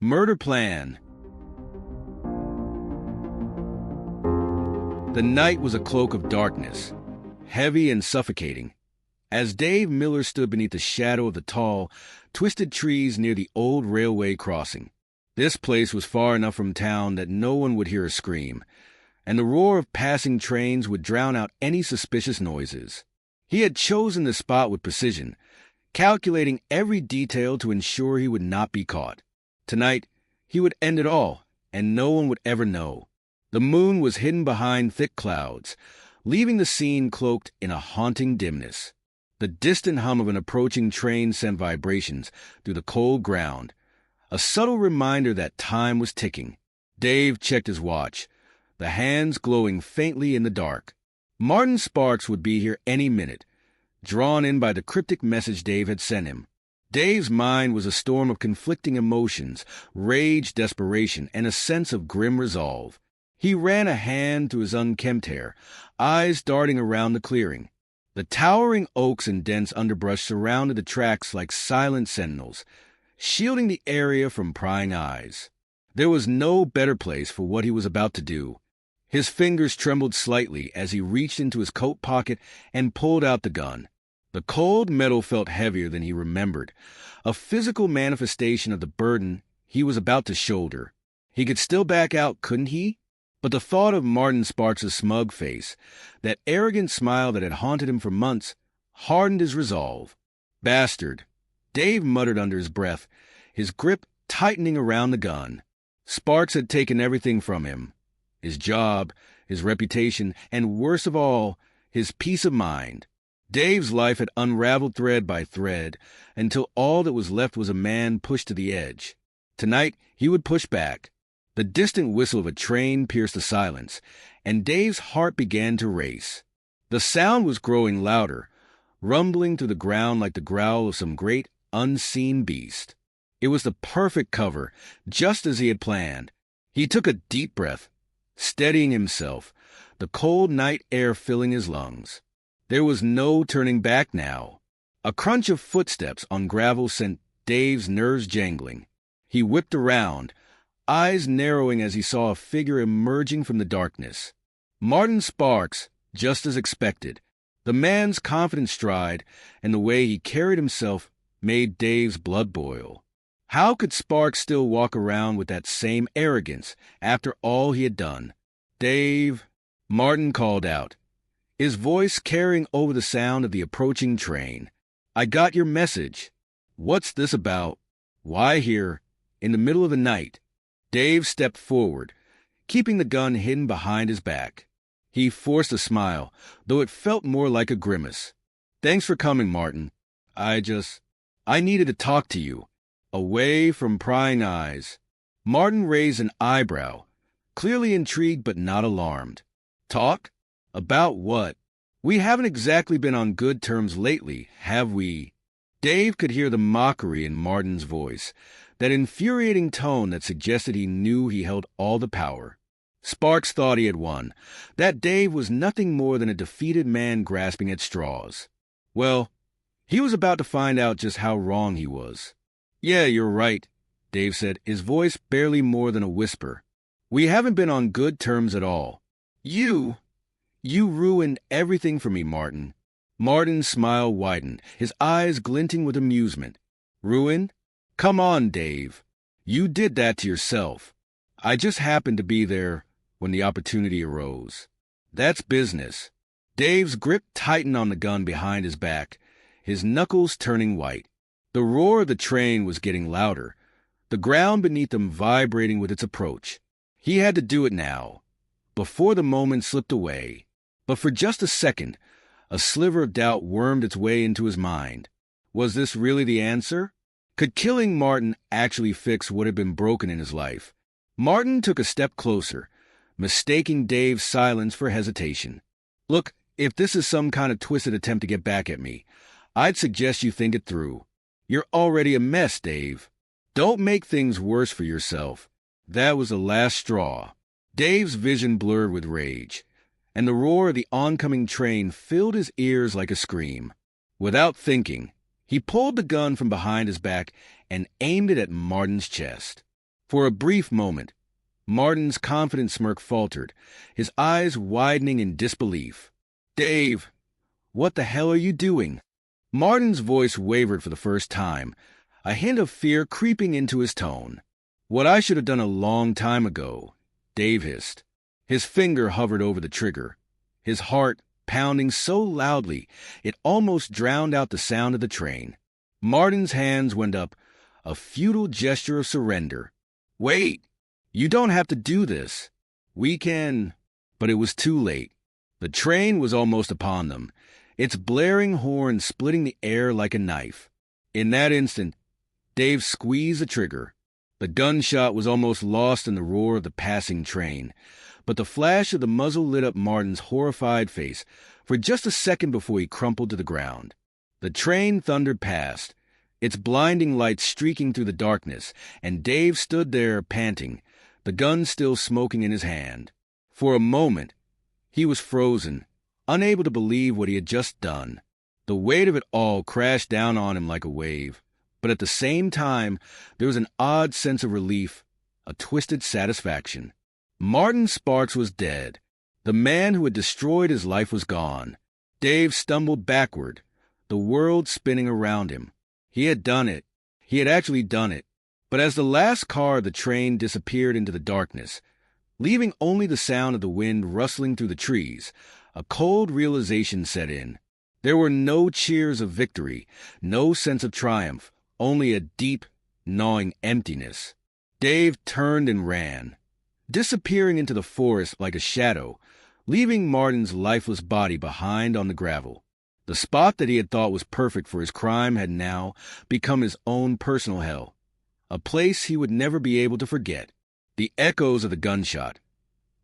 Murder Plan. The night was a cloak of darkness, heavy and suffocating, as Dave Miller stood beneath the shadow of the tall, twisted trees near the old railway crossing. This place was far enough from town that no one would hear a scream, and the roar of passing trains would drown out any suspicious noises. He had chosen the spot with precision, calculating every detail to ensure he would not be caught. Tonight, he would end it all, and no one would ever know. The moon was hidden behind thick clouds, leaving the scene cloaked in a haunting dimness. The distant hum of an approaching train sent vibrations through the cold ground, a subtle reminder that time was ticking. Dave checked his watch, the hands glowing faintly in the dark. Martin Sparks would be here any minute, drawn in by the cryptic message Dave had sent him. Dave's mind was a storm of conflicting emotions, rage, desperation, and a sense of grim resolve. He ran a hand through his unkempt hair, eyes darting around the clearing. The towering oaks and dense underbrush surrounded the tracks like silent sentinels, shielding the area from prying eyes. There was no better place for what he was about to do. His fingers trembled slightly as he reached into his coat pocket and pulled out the gun. The cold metal felt heavier than he remembered, a physical manifestation of the burden he was about to shoulder. He could still back out, couldn't he? But the thought of Martin Sparks' smug face, that arrogant smile that had haunted him for months, hardened his resolve. Bastard, Dave muttered under his breath, his grip tightening around the gun. Sparks had taken everything from him. His job, his reputation, and worst of all, his peace of mind. Dave's life had unraveled thread by thread until all that was left was a man pushed to the edge. Tonight, he would push back. The distant whistle of a train pierced the silence, and Dave's heart began to race. The sound was growing louder, rumbling through the ground like the growl of some great, unseen beast. It was the perfect cover, just as he had planned. He took a deep breath, steadying himself, the cold night air filling his lungs. There was no turning back now. A crunch of footsteps on gravel sent Dave's nerves jangling. He whipped around, eyes narrowing as he saw a figure emerging from the darkness. Martin Sparks, just as expected. The man's confident stride and the way he carried himself made Dave's blood boil. How could Sparks still walk around with that same arrogance after all he had done? "Dave," Martin called out, his voice carrying over the sound of the approaching train. "I got your message. What's this about? Why here, in the middle of the night?" Dave stepped forward, keeping the gun hidden behind his back. He forced a smile, though it felt more like a grimace. "Thanks for coming, Martin. I needed to talk to you." Away from prying eyes, Martin raised an eyebrow, clearly intrigued but not alarmed. "Talk? About what? We haven't exactly been on good terms lately, have we?" Dave could hear the mockery in Martin's voice, that infuriating tone that suggested he knew he held all the power. Sparks thought he had won, that Dave was nothing more than a defeated man grasping at straws. Well, he was about to find out just how wrong he was. "Yeah, you're right," Dave said, his voice barely more than a whisper. "We haven't been on good terms at all. You ruined everything for me, Martin." Martin's smile widened, his eyes glinting with amusement. "Ruined? Come on, Dave. You did that to yourself. I just happened to be there when the opportunity arose. That's business." Dave's grip tightened on the gun behind his back, his knuckles turning white. The roar of the train was getting louder, the ground beneath them vibrating with its approach. He had to do it now, before the moment slipped away. But for just a second, a sliver of doubt wormed its way into his mind. Was this really the answer? Could killing Martin actually fix what had been broken in his life? Martin took a step closer, mistaking Dave's silence for hesitation. "Look, if this is some kind of twisted attempt to get back at me, I'd suggest you think it through. You're already a mess, Dave. Don't make things worse for yourself." That was the last straw. Dave's vision blurred with rage, and the roar of the oncoming train filled his ears like a scream. Without thinking, he pulled the gun from behind his back and aimed it at Martin's chest. For a brief moment, Martin's confident smirk faltered, his eyes widening in disbelief. "Dave, what the hell are you doing?" Martin's voice wavered for the first time, a hint of fear creeping into his tone. "What I should have done a long time ago," Dave hissed. His finger hovered over the trigger, his heart pounding so loudly it almost drowned out the sound of the train. Martin's hands went up, a futile gesture of surrender. "Wait! You don't have to do this. We can—" But it was too late. The train was almost upon them, its blaring horn splitting the air like a knife. In that instant, Dave squeezed the trigger. The gunshot was almost lost in the roar of the passing train, but the flash of the muzzle lit up Martin's horrified face for just a second before he crumpled to the ground. The train thundered past, its blinding lights streaking through the darkness, and Dave stood there panting, the gun still smoking in his hand. For a moment, he was frozen, unable to believe what he had just done. The weight of it all crashed down on him like a wave, but at the same time, there was an odd sense of relief, a twisted satisfaction. Martin Sparks was dead. The man who had destroyed his life was gone. Dave stumbled backward, the world spinning around him. He had done it. He had actually done it. But as the last car of the train disappeared into the darkness, leaving only the sound of the wind rustling through the trees, a cold realization set in. There were no cheers of victory, no sense of triumph, only a deep, gnawing emptiness. Dave turned and ran, disappearing into the forest like a shadow, leaving Martin's lifeless body behind on the gravel. The spot that he had thought was perfect for his crime had now become his own personal hell, a place he would never be able to forget. The echoes of the gunshot,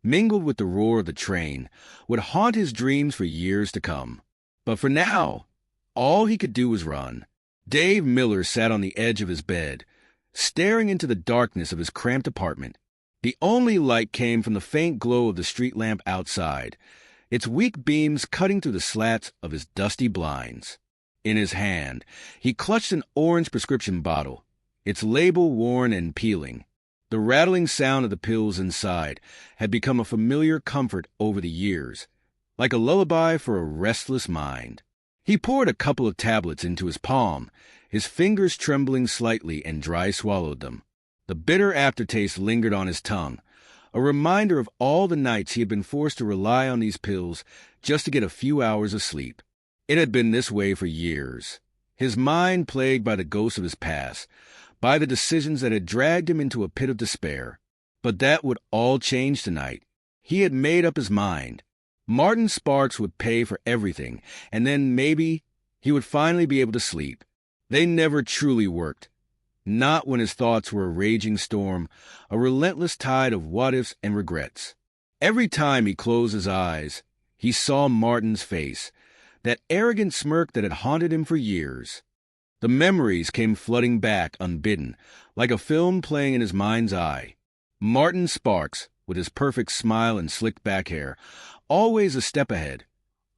mingled with the roar of the train, would haunt his dreams for years to come. But for now, all he could do was run. Dave Miller sat on the edge of his bed, staring into the darkness of his cramped apartment. The only light came from the faint glow of the street lamp outside, its weak beams cutting through the slats of his dusty blinds. In his hand, he clutched an orange prescription bottle, its label worn and peeling. The rattling sound of the pills inside had become a familiar comfort over the years, like a lullaby for a restless mind. He poured a couple of tablets into his palm, his fingers trembling slightly, and dry swallowed them. The bitter aftertaste lingered on his tongue, a reminder of all the nights he had been forced to rely on these pills just to get a few hours of sleep. It had been this way for years, his mind plagued by the ghosts of his past, by the decisions that had dragged him into a pit of despair. But that would all change tonight. He had made up his mind. Martin Sparks would pay for everything, and then maybe he would finally be able to sleep. They never truly worked. Not when his thoughts were a raging storm, a relentless tide of what-ifs and regrets. Every time he closed his eyes, he saw Martin's face, that arrogant smirk that had haunted him for years. The memories came flooding back unbidden, like a film playing in his mind's eye. Martin Sparks, with his perfect smile and slicked back hair, always a step ahead,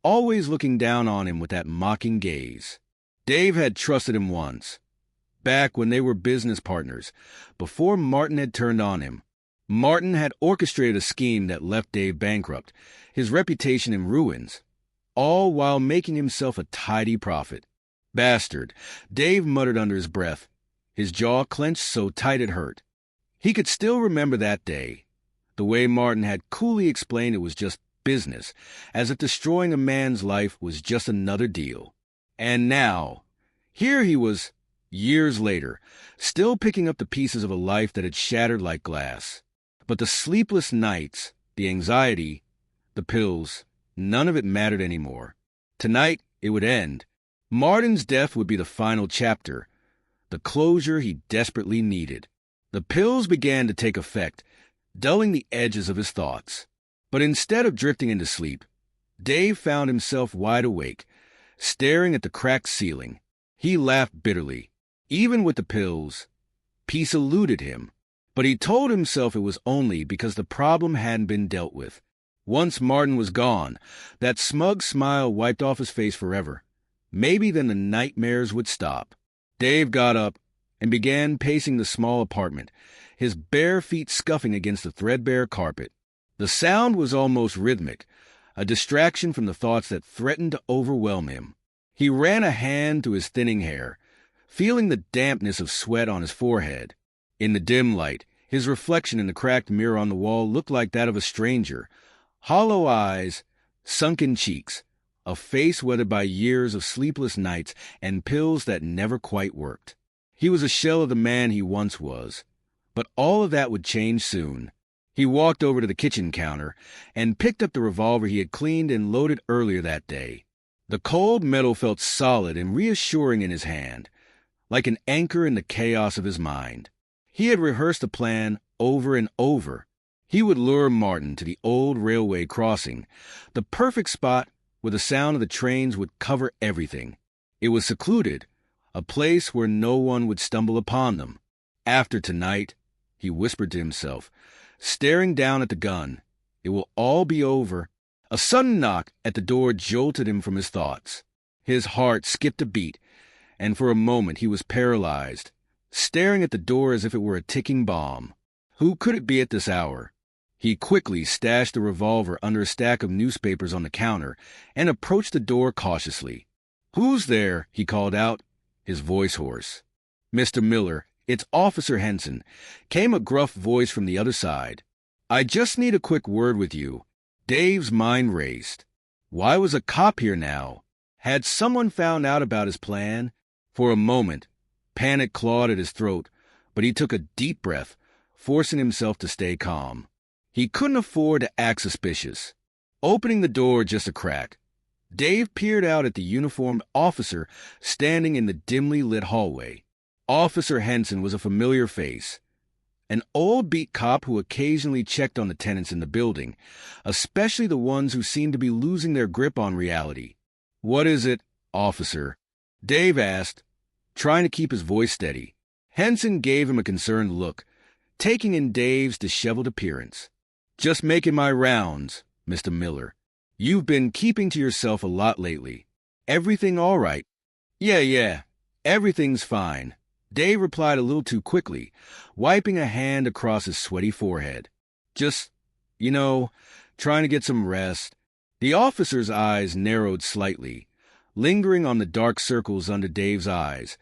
always looking down on him with that mocking gaze. Dave had trusted him once, back when they were business partners, before Martin had turned on him. Martin had orchestrated a scheme that left Dave bankrupt, his reputation in ruins, all while making himself a tidy profit. "Bastard," Dave muttered under his breath, his jaw clenched so tight it hurt. He could still remember that day, the way Martin had coolly explained it was just business, as if destroying a man's life was just another deal. And now, here he was, years later, still picking up the pieces of a life that had shattered like glass. But the sleepless nights, the anxiety, the pills, none of it mattered anymore. Tonight, it would end. Martin's death would be the final chapter, the closure he desperately needed. The pills began to take effect, dulling the edges of his thoughts. But instead of drifting into sleep, Dave found himself wide awake, staring at the cracked ceiling. He laughed bitterly. Even with the pills, peace eluded him. But he told himself it was only because the problem hadn't been dealt with. Once Martin was gone, that smug smile wiped off his face forever. Maybe then the nightmares would stop. Dave got up, and began pacing the small apartment, his bare feet scuffing against the threadbare carpet. The sound was almost rhythmic, a distraction from the thoughts that threatened to overwhelm him. He ran a hand through his thinning hair, feeling the dampness of sweat on his forehead. In the dim light, his reflection in the cracked mirror on the wall looked like that of a stranger. Hollow eyes, sunken cheeks, a face weathered by years of sleepless nights and pills that never quite worked. He was a shell of the man he once was, but all of that would change soon. He walked over to the kitchen counter and picked up the revolver he had cleaned and loaded earlier that day. The cold metal felt solid and reassuring in his hand, like an anchor in the chaos of his mind. He had rehearsed the plan over and over. He would lure Martin to the old railway crossing, the perfect spot where the sound of the trains would cover everything. It was secluded, a place where no one would stumble upon them. After tonight, he whispered to himself, staring down at the gun, it will all be over. A sudden knock at the door jolted him from his thoughts. His heart skipped a beat, and for a moment he was paralyzed, staring at the door as if it were a ticking bomb. Who could it be at this hour? He quickly stashed the revolver under a stack of newspapers on the counter and approached the door cautiously. "Who's there?" he called out, his voice hoarse. "Mr. Miller, it's Officer Henson," came a gruff voice from the other side. "I just need a quick word with you." Dave's mind raced. Why was a cop here now? Had someone found out about his plan? For a moment, panic clawed at his throat, but he took a deep breath, forcing himself to stay calm. He couldn't afford to act suspicious. Opening the door just a crack, Dave peered out at the uniformed officer standing in the dimly lit hallway. Officer Henson was a familiar face, an old beat cop who occasionally checked on the tenants in the building, especially the ones who seemed to be losing their grip on reality. "What is it, officer?" Dave asked, trying to keep his voice steady. Henson gave him a concerned look, taking in Dave's disheveled appearance. "Just making my rounds, Mr. Miller. You've been keeping to yourself a lot lately. Everything all right?" Yeah, everything's fine," Dave replied a little too quickly, wiping a hand across his sweaty forehead. "Just, trying to get some rest." The officer's eyes narrowed slightly, lingering on the dark circles under Dave's eyes,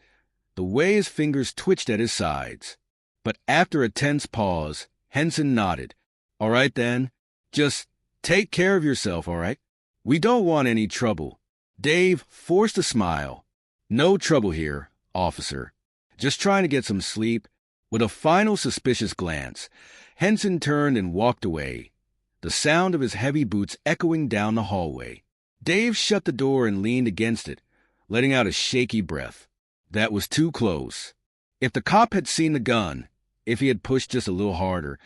the way his fingers twitched at his sides. But after a tense pause, Henson nodded. "All right then. Just take care of yourself, all right? We don't want any trouble." Dave forced a smile. "No trouble here, officer. Just trying to get some sleep." With a final suspicious glance, Henson turned and walked away, the sound of his heavy boots echoing down the hallway. Dave shut the door and leaned against it, letting out a shaky breath. That was too close. If the cop had seen the gun, if he had pushed just a little harder,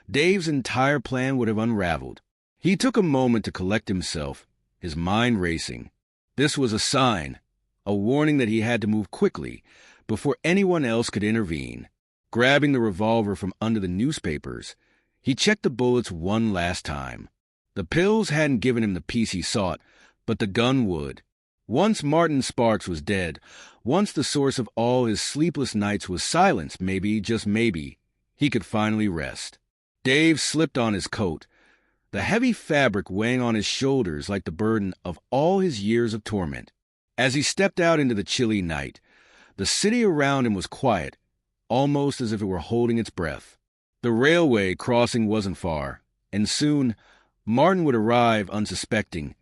Dave's entire plan would have unraveled. He took a moment to collect himself, his mind racing. This was a sign, a warning that he had to move quickly before anyone else could intervene. Grabbing the revolver from under the newspapers, he checked the bullets one last time. The pills hadn't given him the peace he sought, but the gun would. Once Martin Sparks was dead, once the source of all his sleepless nights was silenced, maybe, just maybe, he could finally rest. Dave slipped on his coat, the heavy fabric weighing on his shoulders like the burden of all his years of torment. As he stepped out into the chilly night, the city around him was quiet, almost as if it were holding its breath. The railway crossing wasn't far, and soon Martin would arrive unsuspecting,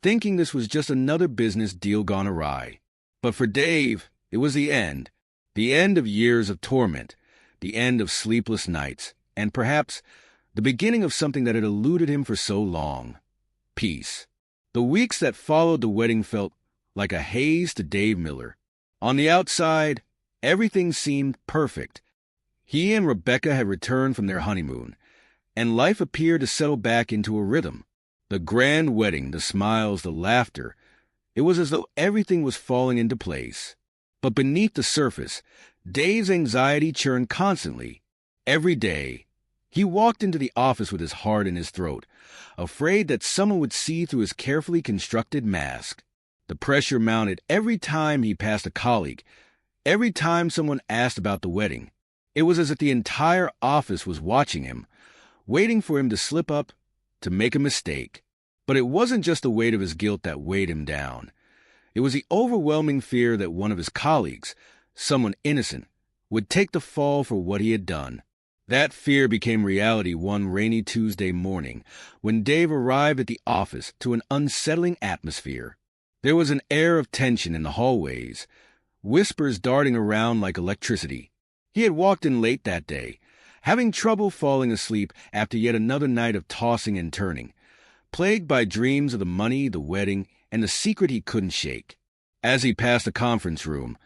thinking this was just another business deal gone awry. But for Dave, it was the end of years of torment, the end of sleepless nights, and perhaps the beginning of something that had eluded him for so long: peace. The weeks that followed the wedding felt like a haze to Dave Miller. On the outside, everything seemed perfect. He and Rebecca had returned from their honeymoon, and life appeared to settle back into a rhythm. The grand wedding, the smiles, the laughter, it was as though everything was falling into place. But beneath the surface, Dave's anxiety churned constantly. Every day, he walked into the office with his heart in his throat, afraid that someone would see through his carefully constructed mask. The pressure mounted every time he passed a colleague, Every time someone asked about the wedding, it was as if the entire office was watching him, waiting for him to slip up, to make a mistake. But it wasn't just the weight of his guilt that weighed him down. It was the overwhelming fear that one of his colleagues, someone innocent, would take the fall for what he had done. That fear became reality one rainy Tuesday morning when Dave arrived at the office to an unsettling atmosphere. There was an air of tension in the hallways, whispers darting around like electricity. He had walked in late that day, having trouble falling asleep after yet another night of tossing and turning, plagued by dreams of the money, the wedding, and the secret he couldn't shake. As he passed the conference room,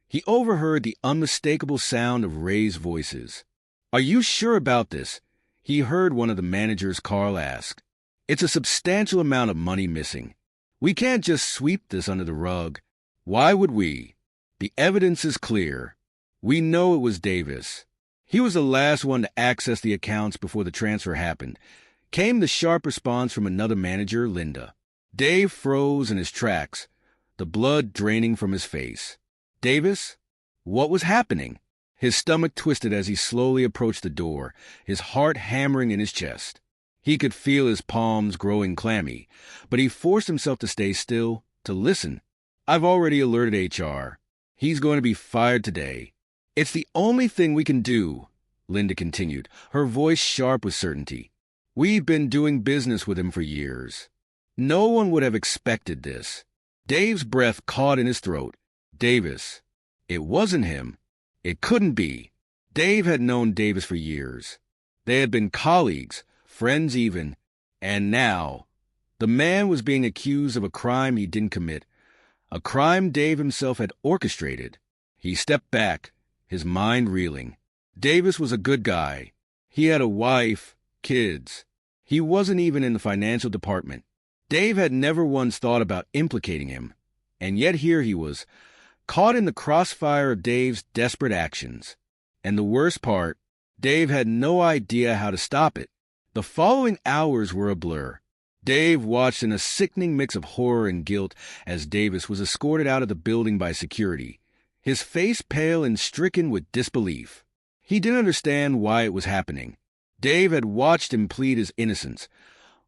he overheard the unmistakable sound of raised voices. "Are you sure about this?" he heard one of the managers, Carl, ask. "It's a substantial amount of money missing. We can't just sweep this under the rug." "Why would we? The evidence is clear. We know it was Davis. He was the last one to access the accounts before the transfer happened," came the sharp response from another manager, Linda. Dave froze in his tracks, the blood draining from his face. Davis? What was happening? His stomach twisted as he slowly approached the door, his heart hammering in his chest. He could feel his palms growing clammy, but he forced himself to stay still, to listen. "I've already alerted HR. He's going to be fired today." "It's the only thing we can do," Linda continued, her voice sharp with certainty. "We've been doing business with him for years. No one would have expected this." Dave's breath caught in his throat. Davis. It wasn't him. It couldn't be. Dave had known Davis for years. They had been colleagues, friends even, and now the man was being accused of a crime he didn't commit, a crime Dave himself had orchestrated. He stepped back, his mind reeling. Davis was a good guy. He had a wife, kids. He wasn't even in the financial department. Dave had never once thought about implicating him, and yet here he was, caught in the crossfire of Dave's desperate actions. And the worst part, Dave had no idea how to stop it. The following hours were a blur. Dave watched in a sickening mix of horror and guilt as Davis was escorted out of the building by security, his face pale and stricken with disbelief. He didn't understand why it was happening. Dave had watched him plead his innocence,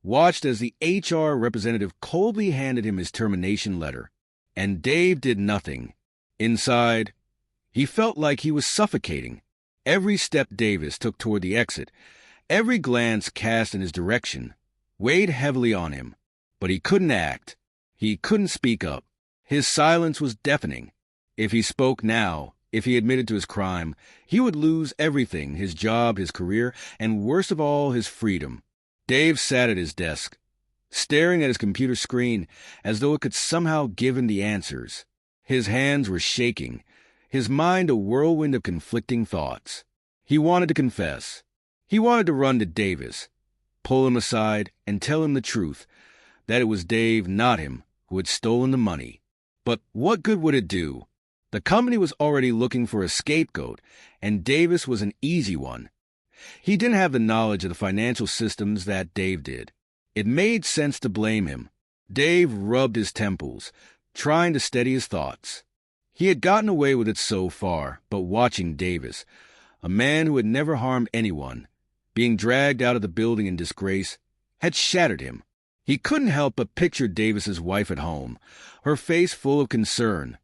watched as the HR representative coldly handed him his termination letter, and Dave did nothing. Inside, he felt like he was suffocating. Every step Davis took toward the exit, every glance cast in his direction, weighed heavily on him. But he couldn't act. He couldn't speak up. His silence was deafening. If he spoke now, if he admitted to his crime, he would lose everything, his job, his career, and worst of all, his freedom. Dave sat at his desk, staring at his computer screen as though it could somehow give him the answers. His hands were shaking, his mind a whirlwind of conflicting thoughts. He wanted to confess. He wanted to run to Davis, pull him aside, and tell him the truth, that it was Dave, not him, who had stolen the money. But what good would it do? The company was already looking for a scapegoat, and Davis was an easy one. He didn't have the knowledge of the financial systems that Dave did. It made sense to blame him. Dave rubbed his temples, trying to steady his thoughts. He had gotten away with it so far, but watching Davis, a man who had never harmed anyone, being dragged out of the building in disgrace, had shattered him. He couldn't help but picture Davis's wife at home, her face full of concern,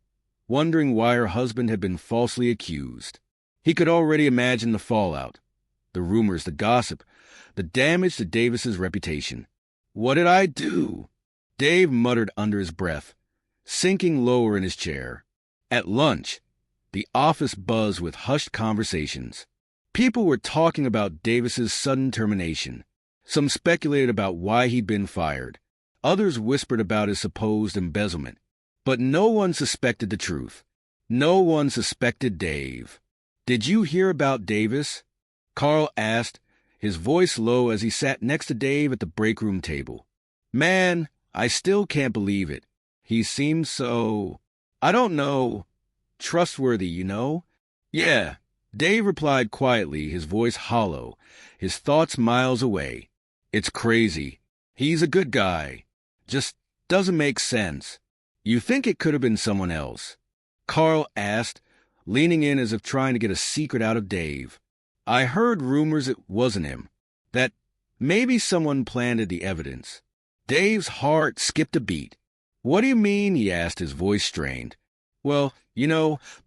wondering why her husband had been falsely accused. He could already imagine the fallout, the rumors, the gossip, the damage to Davis's reputation. "What did I do?" Dave muttered under his breath, sinking lower in his chair. At lunch, the office buzzed with hushed conversations. People were talking about Davis's sudden termination. Some speculated about why he'd been fired. Others whispered about his supposed embezzlement. But no one suspected the truth. No one suspected Dave. "Did you hear about Davis?" Carl asked, his voice low as he sat next to Dave at the break room table. "Man, I still can't believe it. He seems so, I don't know, trustworthy, you know?" "Yeah," Dave replied quietly, his voice hollow, his thoughts miles away. "It's crazy. He's a good guy. Just doesn't make sense." "You think it could have been someone else?" Carl asked, leaning in as if trying to get a secret out of Dave. "I heard rumors it wasn't him, that maybe someone planted the evidence." Dave's heart skipped a beat. "What do you mean?" he asked, his voice strained. "Well,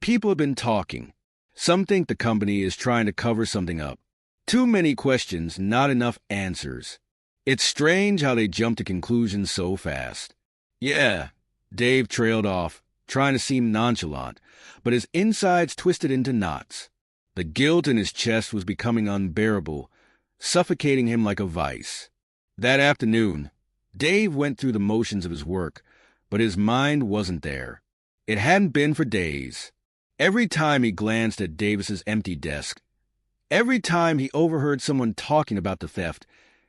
people have been talking. Some think the company is trying to cover something up. Too many questions, not enough answers. It's strange how they jump to conclusions so fast." "Yeah," Dave trailed off, trying to seem nonchalant, but his insides twisted into knots. The guilt in his chest was becoming unbearable, suffocating him like a vice. That afternoon, Dave went through the motions of his work, but his mind wasn't there. It hadn't been for days. Every time he glanced at Davis's empty desk, every time he overheard someone talking about the theft,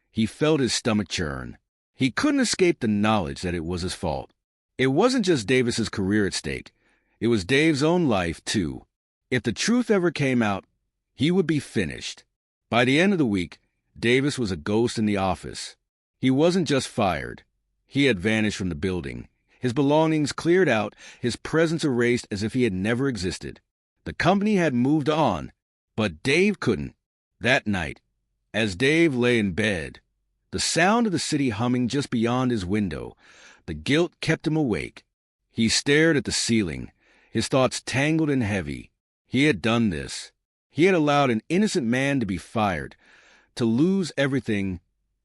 he felt his stomach churn. He couldn't escape the knowledge that it was his fault. It wasn't just Davis's career at stake. It was Dave's own life, too. If the truth ever came out, he would be finished. By the end of the week, Davis was a ghost in the office. He wasn't just fired. He had vanished from the building. His belongings cleared out, his presence erased as if he had never existed. The company had moved on, but Dave couldn't. That night, as Dave lay in bed, the sound of the city humming just beyond his window, the guilt kept him awake. He stared at the ceiling, his thoughts tangled and heavy. He had done this. He had allowed an innocent man to be fired, to lose everything,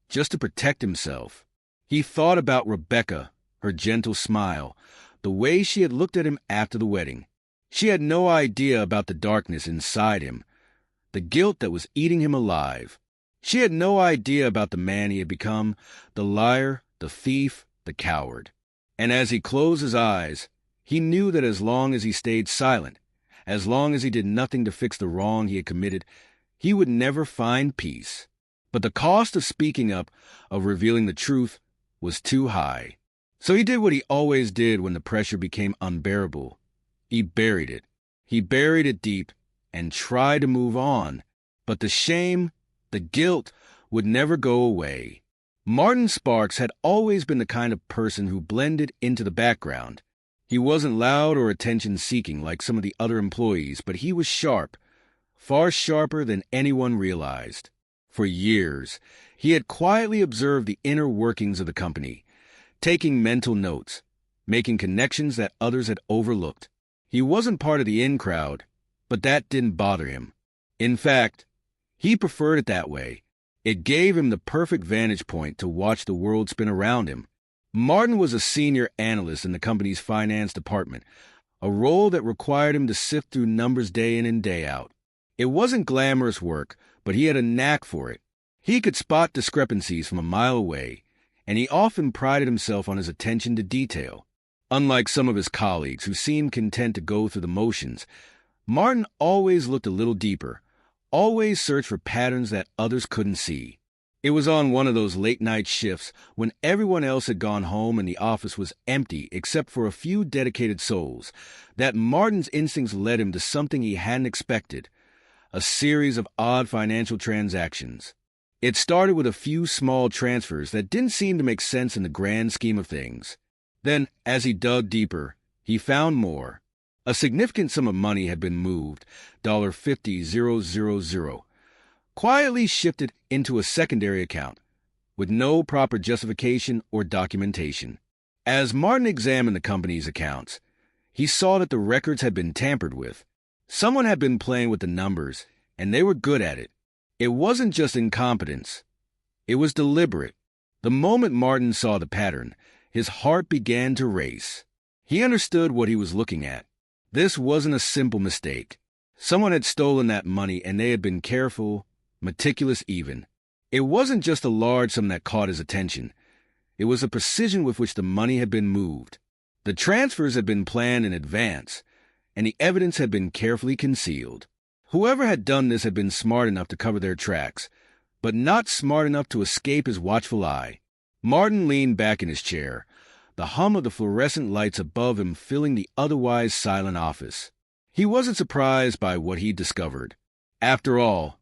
just to protect himself. He thought about Rebecca, her gentle smile, the way she had looked at him after the wedding. She had no idea about the darkness inside him, the guilt that was eating him alive. She had no idea about the man he had become, the liar, the thief, the coward. And as he closed his eyes, he knew that as long as he stayed silent, as long as he did nothing to fix the wrong he had committed, he would never find peace. But the cost of speaking up, of revealing the truth, was too high. So he did what he always did when the pressure became unbearable. He buried it. He buried it deep and tried to move on. But the shame, the guilt, would never go away. Martin Sparks had always been the kind of person who blended into the background. He wasn't loud or attention-seeking like some of the other employees, but he was sharp, far sharper than anyone realized. For years, he had quietly observed the inner workings of the company, taking mental notes, making connections that others had overlooked. He wasn't part of the in-crowd, but that didn't bother him. In fact, he preferred it that way. It gave him the perfect vantage point to watch the world spin around him. Martin was a senior analyst in the company's finance department, a role that required him to sift through numbers day in and day out. It wasn't glamorous work, but he had a knack for it. He could spot discrepancies from a mile away, and he often prided himself on his attention to detail. Unlike some of his colleagues who seemed content to go through the motions, Martin always looked a little deeper, always searched for patterns that others couldn't see. It was on one of those late-night shifts when everyone else had gone home and the office was empty except for a few dedicated souls that Martin's instincts led him to something he hadn't expected, a series of odd financial transactions. It started with a few small transfers that didn't seem to make sense in the grand scheme of things. Then, as he dug deeper, he found more. A significant sum of money had been moved, $50,000, quietly shifted into a secondary account, with no proper justification or documentation. As Martin examined the company's accounts, he saw that the records had been tampered with. Someone had been playing with the numbers, and they were good at it. It wasn't just incompetence. It was deliberate. The moment Martin saw the pattern, his heart began to race. He understood what he was looking at. This wasn't a simple mistake. Someone had stolen that money, and they had been careful, meticulous even. It wasn't just a large sum that caught his attention. It was the precision with which the money had been moved. The transfers had been planned in advance, and the evidence had been carefully concealed. Whoever had done this had been smart enough to cover their tracks, but not smart enough to escape his watchful eye. Martin leaned back in his chair, the hum of the fluorescent lights above him filling the otherwise silent office. He wasn't surprised by what he discovered. After all,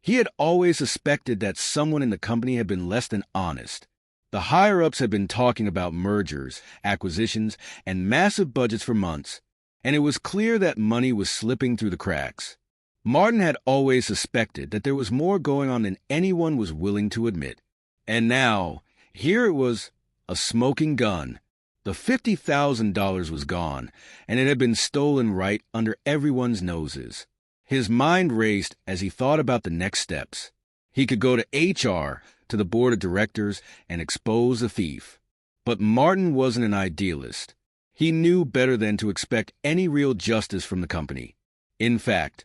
he had always suspected that someone in the company had been less than honest. The higher-ups had been talking about mergers, acquisitions, and massive budgets for months, and it was clear that money was slipping through the cracks. Martin had always suspected that there was more going on than anyone was willing to admit. And now, here it was, a smoking gun. The $50,000 was gone, and it had been stolen right under everyone's noses. His mind raced as he thought about the next steps. He could go to HR, to the board of directors, and expose the thief. But Martin wasn't an idealist. He knew better than to expect any real justice from the company. In fact,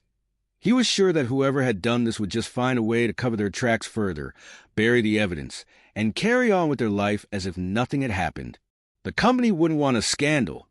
he was sure that whoever had done this would just find a way to cover their tracks further, bury the evidence, and carry on with their life as if nothing had happened. The company wouldn't want a scandal.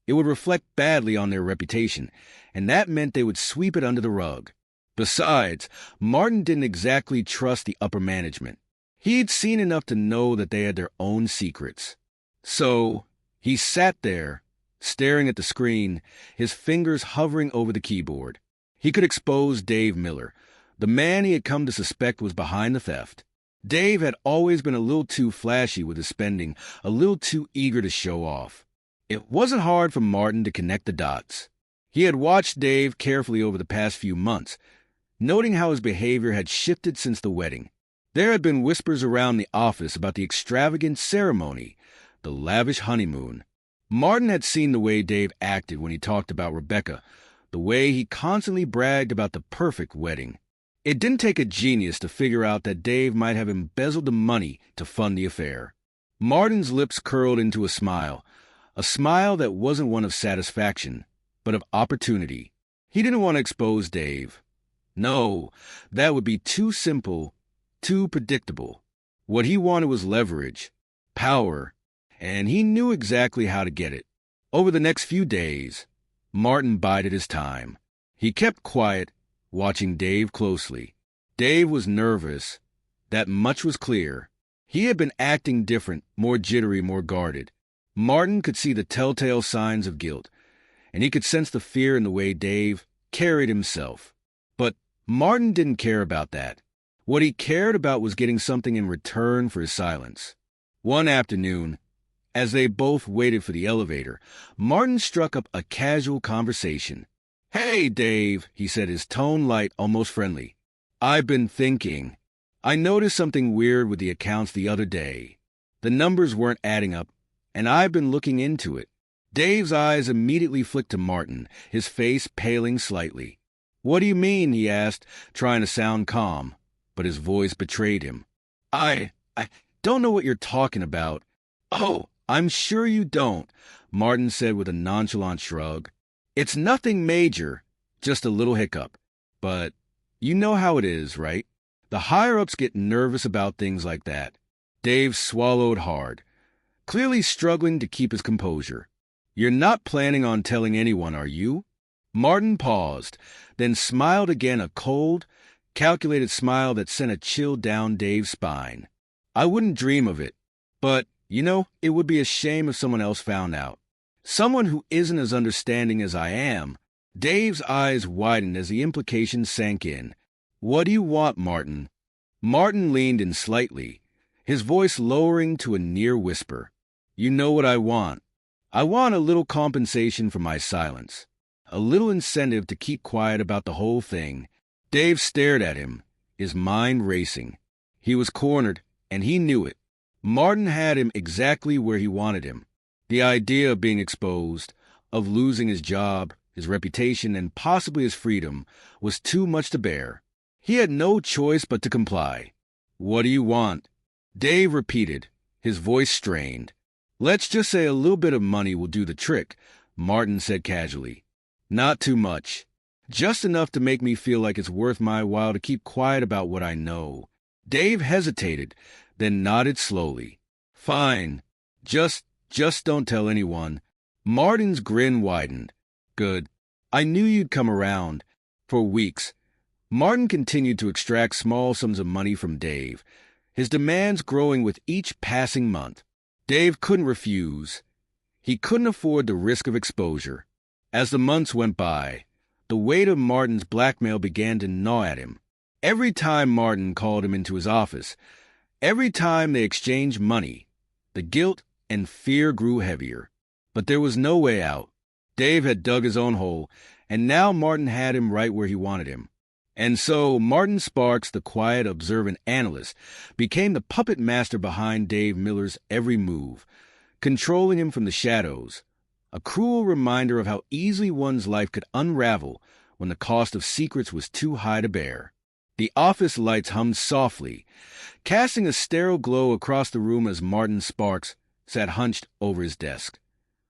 It would reflect badly on their reputation, and that meant they would sweep it under the rug. Besides, Martin didn't exactly trust the upper management. He'd seen enough to know that they had their own secrets. So, he sat there, staring at the screen, his fingers hovering over the keyboard. He could expose Dave Miller. The man he had come to suspect was behind the theft. Dave had always been a little too flashy with his spending, a little too eager to show off. It wasn't hard for Martin to connect the dots. He had watched Dave carefully over the past few months, noting how his behavior had shifted since the wedding. There had been whispers around the office about the extravagant ceremony, the lavish honeymoon. Martin had seen the way Dave acted when he talked about Rebecca, the way he constantly bragged about the perfect wedding. It didn't take a genius to figure out that Dave might have embezzled the money to fund the affair. Martin's lips curled into a smile that wasn't one of satisfaction, but of opportunity. He didn't want to expose Dave. No, that would be too simple, too predictable. What he wanted was leverage, power, and he knew exactly how to get it. Over the next few days, Martin bided his time. He kept quiet, watching Dave closely. Dave was nervous. That much was clear. He had been acting different, more jittery, more guarded. Martin could see the telltale signs of guilt, and he could sense the fear in the way Dave carried himself. But Martin didn't care about that. What he cared about was getting something in return for his silence. One afternoon, as they both waited for the elevator, Martin struck up a casual conversation. "Hey, Dave," he said, his tone light, almost friendly. "I've been thinking. I noticed something weird with the accounts the other day. The numbers weren't adding up, and I've been looking into it." Dave's eyes immediately flicked to Martin, his face paling slightly. "What do you mean?" he asked, trying to sound calm, but his voice betrayed him. I don't know what you're talking about." "Oh, I'm sure you don't," Martin said with a nonchalant shrug. "It's nothing major, just a little hiccup. But you know how it is, right? The higher-ups get nervous about things like that." Dave swallowed hard, clearly struggling to keep his composure. "You're not planning on telling anyone, are you?" Martin paused, then smiled again, a cold, calculated smile that sent a chill down Dave's spine. "I wouldn't dream of it. But, it would be a shame if someone else found out. Someone who isn't as understanding as I am." Dave's eyes widened as the implication sank in. "What do you want, Martin?" Martin leaned in slightly, his voice lowering to a near whisper. "You know what I want. I want a little compensation for my silence. A little incentive to keep quiet about the whole thing." Dave stared at him, his mind racing. He was cornered, and he knew it. Martin had him exactly where he wanted him. The idea of being exposed, of losing his job, his reputation, and possibly his freedom, was too much to bear. He had no choice but to comply. "What do you want?" Dave repeated, his voice strained. "Let's just say a little bit of money will do the trick," Martin said casually. "Not too much. Just enough to make me feel like it's worth my while to keep quiet about what I know." Dave hesitated, then nodded slowly. "Fine. Just don't tell anyone." Martin's grin widened. "Good. I knew you'd come around." For weeks, Martin continued to extract small sums of money from Dave, his demands growing with each passing month. Dave couldn't refuse. He couldn't afford the risk of exposure. As the months went by, the weight of Martin's blackmail began to gnaw at him. Every time Martin called him into his office, every time they exchanged money, the guilt and fear grew heavier. But there was no way out. Dave had dug his own hole, and now Martin had him right where he wanted him. And so Martin Sparks, the quiet, observant analyst, became the puppet master behind Dave Miller's every move, controlling him from the shadows, a cruel reminder of how easily one's life could unravel when the cost of secrets was too high to bear. The office lights hummed softly, casting a sterile glow across the room as Martin Sparks sat hunched over his desk,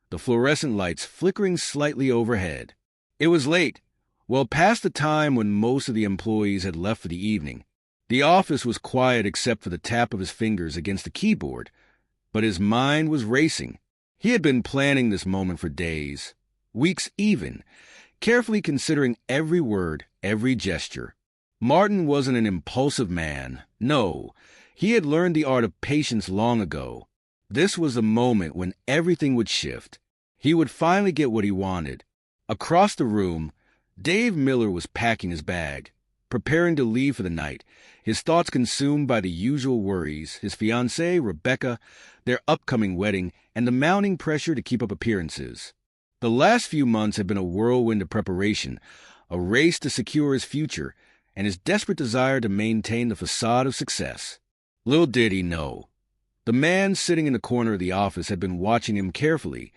the fluorescent lights flickering slightly overhead. It was late, well past the time when most of the employees had left for the evening. The office was quiet except for the tap of his fingers against the keyboard, but his mind was racing. He had been planning this moment for days, weeks even, carefully considering every word, every gesture. Martin wasn't an impulsive man. No, he had learned the art of patience long ago. This was the moment when everything would shift. He would finally get what he wanted. Across the room, Dave Miller was packing his bag, preparing to leave for the night, his thoughts consumed by the usual worries, his fiancée, Rebecca, their upcoming wedding, and the mounting pressure to keep up appearances. The last few months had been a whirlwind of preparation, a race to secure his future, and his desperate desire to maintain the facade of success. Little did he know. The man sitting in the corner of the office had been watching him carefully,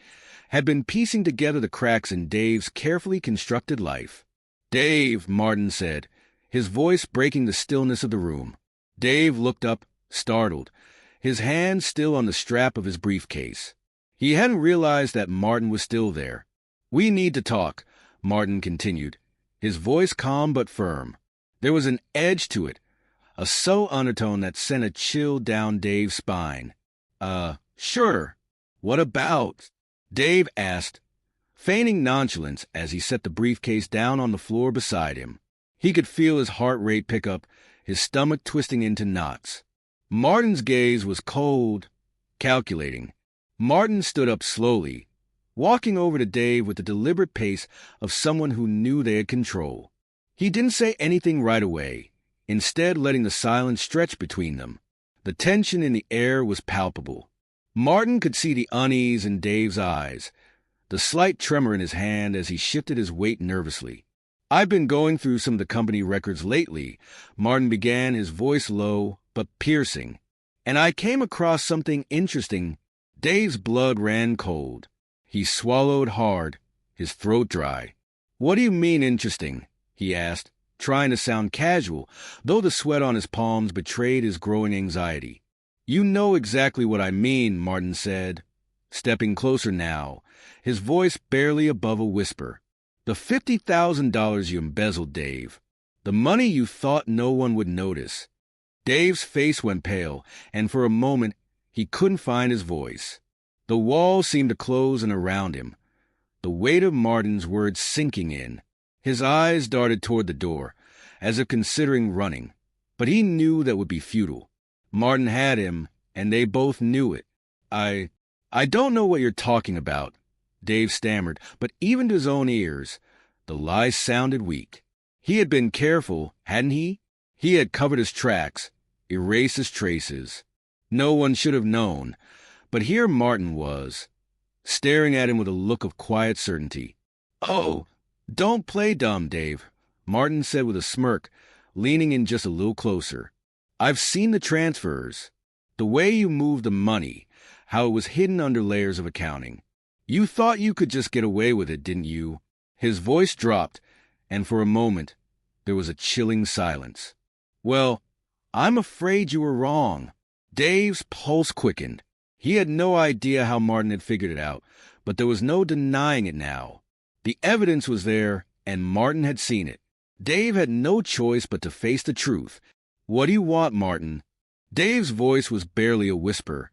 had been piecing together the cracks in Dave's carefully constructed life. "Dave," Martin said, his voice breaking the stillness of the room. Dave looked up, startled, his hand still on the strap of his briefcase. He hadn't realized that Martin was still there. "We need to talk," Martin continued, his voice calm but firm. There was an edge to it, a subtle undertone that sent a chill down Dave's spine. Sure. What about?" Dave asked, feigning nonchalance as he set the briefcase down on the floor beside him. He could feel his heart rate pick up, his stomach twisting into knots. Martin's gaze was cold, calculating. Martin stood up slowly, walking over to Dave with the deliberate pace of someone who knew they had control. He didn't say anything right away, instead letting the silence stretch between them. The tension in the air was palpable. Martin could see the unease in Dave's eyes, the slight tremor in his hand as he shifted his weight nervously. "I've been going through some of the company records lately," Martin began, his voice low but piercing, "and I came across something interesting." Dave's blood ran cold. He swallowed hard, his throat dry. "What do you mean interesting?" he asked, trying to sound casual, though the sweat on his palms betrayed his growing anxiety. "You know exactly what I mean," Martin said, stepping closer now, his voice barely above a whisper. "The $50,000 you embezzled, Dave. The money you thought no one would notice." Dave's face went pale, and for a moment he couldn't find his voice. The walls seemed to close in around him, the weight of Martin's words sinking in. His eyes darted toward the door, as if considering running, but he knew that would be futile. Martin had him, and they both knew it. I don't know what you're talking about," Dave stammered, but even to his own ears, the lie sounded weak. He had been careful, hadn't he? He had covered his tracks, erased his traces. No one should have known, but here Martin was, staring at him with a look of quiet certainty. "Oh, don't play dumb, Dave," Martin said with a smirk, leaning in just a little closer. "I've seen the transfers, the way you moved the money, how it was hidden under layers of accounting. You thought you could just get away with it, didn't you?" His voice dropped, and for a moment there was a chilling silence. "Well, I'm afraid you were wrong." Dave's pulse quickened. He had no idea how Martin had figured it out, but there was no denying it now. The evidence was there, and Martin had seen it. Dave had no choice but to face the truth. "What do you want, Martin?" Dave's voice was barely a whisper,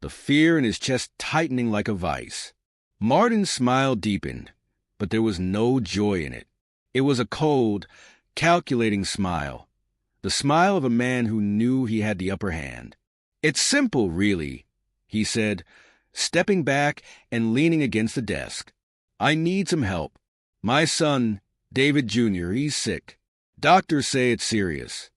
the fear in his chest tightening like a vice. Martin's smile deepened, but there was no joy in it. It was a cold, calculating smile, the smile of a man who knew he had the upper hand. "It's simple, really," he said, stepping back and leaning against the desk. "I need some help. My son, David Jr., he's sick. Doctors say it's serious.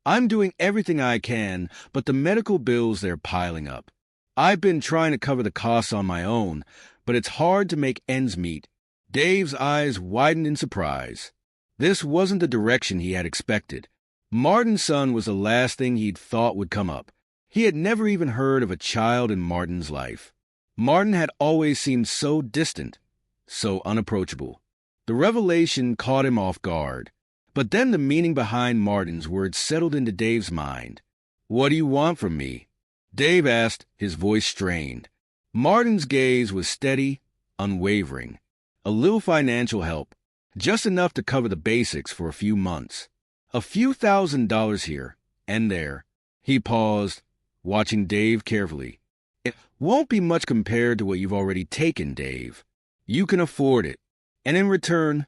I'm doing everything I can, but the medical bills, they're piling up. I've been trying to cover the costs on my own, but it's hard to make ends meet. Dave's eyes widened in surprise. This wasn't the direction he had expected. Martin's son was the last thing he'd thought would come up. He had never even heard of a child in Martin's life. Martin had always seemed so distant, so unapproachable. The revelation caught him off guard. But then the meaning behind Martin's words settled into Dave's mind. "What do you want from me?" Dave asked, his voice strained. Martin's gaze was steady, unwavering. A little financial help, just enough to cover the basics for a few months. A few $1,000s here and there. He paused, watching Dave carefully. "It won't be much compared to what you've already taken, Dave. You can afford it. And in return,